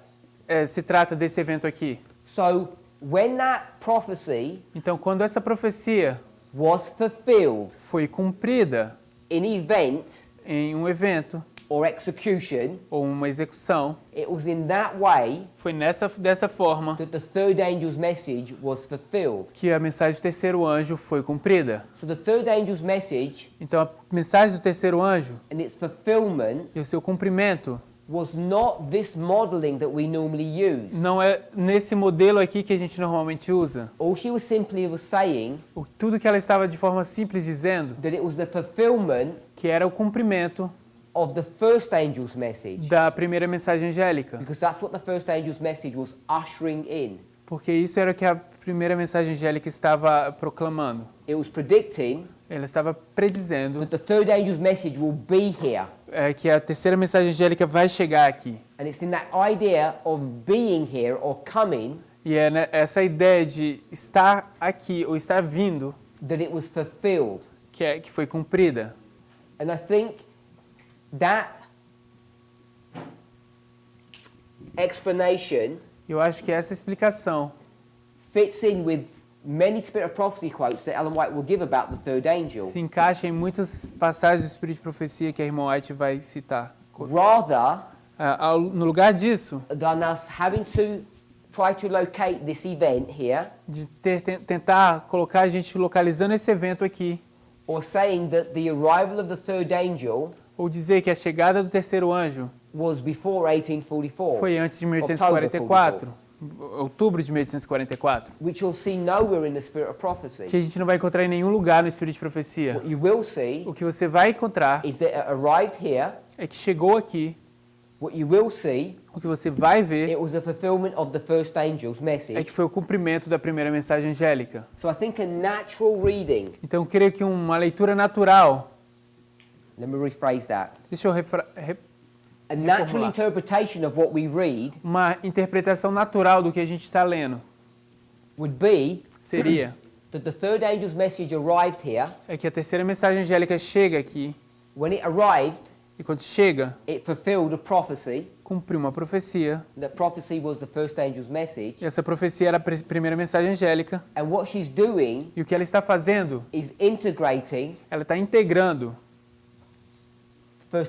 se trata desse evento aqui. So when that prophecy Então, quando essa profecia was fulfilled foi cumprida in event em um evento or execution, ou uma execução, it was in that way foi dessa forma that the third angel's message was fulfilled. que a mensagem do terceiro anjo foi cumprida. So the third angel's message Então, a mensagem do terceiro anjo and its fulfillment e o seu cumprimento was not this modeling that we normally use. não é nesse modelo aqui que a gente normalmente usa. All she was simply saying Tudo que ela estava de forma simples dizendo that it was the fulfillment que era o cumprimento of the first angel's message. da primeira mensagem angélica. Because that's what the first angel's message was ushering in. Porque isso era o que a primeira mensagem angélica estava proclamando. It was predicting Ela estava predizendo that the third angel's message will be here. que a terceira mensagem angélica vai chegar aqui. And it's in that idea of being here or coming E é essa ideia de estar aqui ou estar vindo that it was fulfilled. que foi cumprida. And I think that explanation Eu acho que essa explicação fits in with many Spirit of Prophecy quotes that Ellen White will give about the third angel. se encaixa em muitas passagens do Espírito de Profecia que a irmã White vai citar. Rather No lugar disso, than us having to try to locate this event here, de tentar colocar a gente localizando esse evento aqui, or saying that the arrival of the third angel ou dizer que a chegada do terceiro anjo was before 1844, foi antes de October 1844, outubro de 1844, which you'll see nowhere in the Spirit of Prophecy. que a gente não vai encontrar em nenhum lugar no Espírito de Profecia. What you will see O que você vai encontrar is that it arrived here. é que chegou aqui. What you will see, O que você vai ver it was the fulfillment of the first angel's é message. que foi o cumprimento da primeira mensagem angélica. So I think a natural reading, Então eu creio que uma leitura natural, let me rephrase that, deixa eu a natural reformular. interpretation of what we read Uma interpretação natural do que a gente está lendo would be seria that the third angel's message arrived here. é que a terceira mensagem angélica chega aqui When it arrived, e quando chega, it fulfilled a prophecy. cumpriu uma profecia. That prophecy was the first angel's message. E essa profecia era a primeira mensagem angélica. And what she's doing E o que ela está fazendo, is integrating ela está integrando the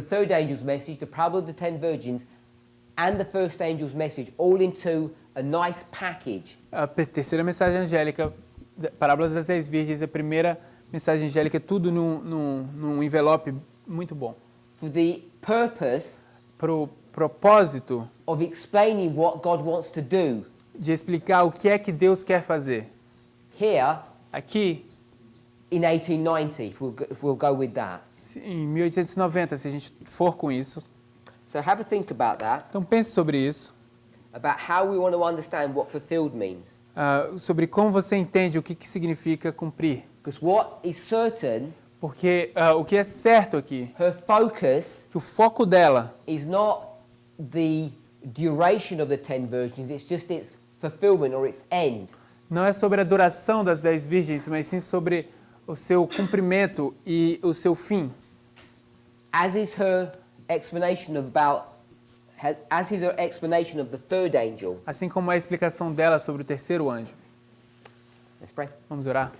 third angel's message, the parable of the 10 virgins, and the first angel's message all into a nice package. a terceira mensagem angélica, Parábolas das 10 Virgens, a primeira Mensagem angélica é tudo num envelope muito bom. for the purpose Pro propósito of explaining what God wants to do. de explicar o que é que Deus quer fazer. Here, Aqui, in 1890, if we'll go with that. em 1890, se a gente for com isso. So have a think about that, Então pense sobre isso, about how we want to understand what fulfilled means. sobre como você entende o que significa cumprir. Because what is certain, Porque o que é certo aqui, her focus que o foco dela is not the duration of the 10 virgins, it's just its fulfillment or its end. não é sobre a duração das 10 virgens, mas sim sobre o seu cumprimento e o seu fim. As is her explanation of as is her explanation of the third angel. Assim como a explicação dela sobre o terceiro anjo. Let's pray. Vamos orar?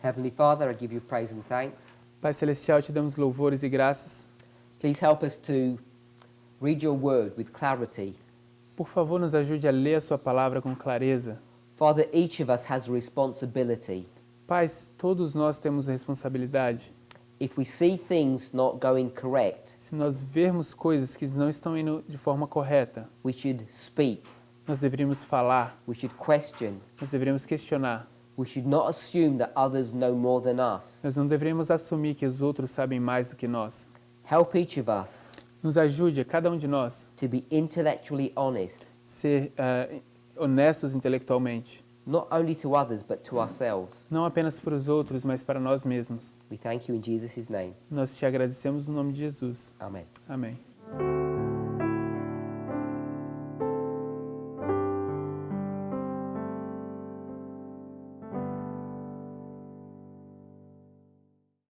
Heavenly Father, I give you praise and thanks. Pai Celestial, te damos louvores e graças. Please help us to read your word with clarity. Por favor, nos ajude a ler a sua palavra com clareza. Father, each of us has a responsibility. Pai, todos nós temos a responsabilidade. If we see things not going correct, Se nós vermos coisas que não estão indo de forma correta, we should speak, nós deveríamos falar, we should question, nós deveríamos questionar. we should not assume that others know more than us. Nós não deveríamos assumir que os outros sabem mais do que nós. Help each of us Nos ajude, a cada um de nós, to be intellectually honest, ser honestos intelectualmente. not only to others but to ourselves. Não apenas para os outros, mas para nós mesmos. We thank you in Jesus' name. Nós te agradecemos no nome de Jesus. Amen. Amém.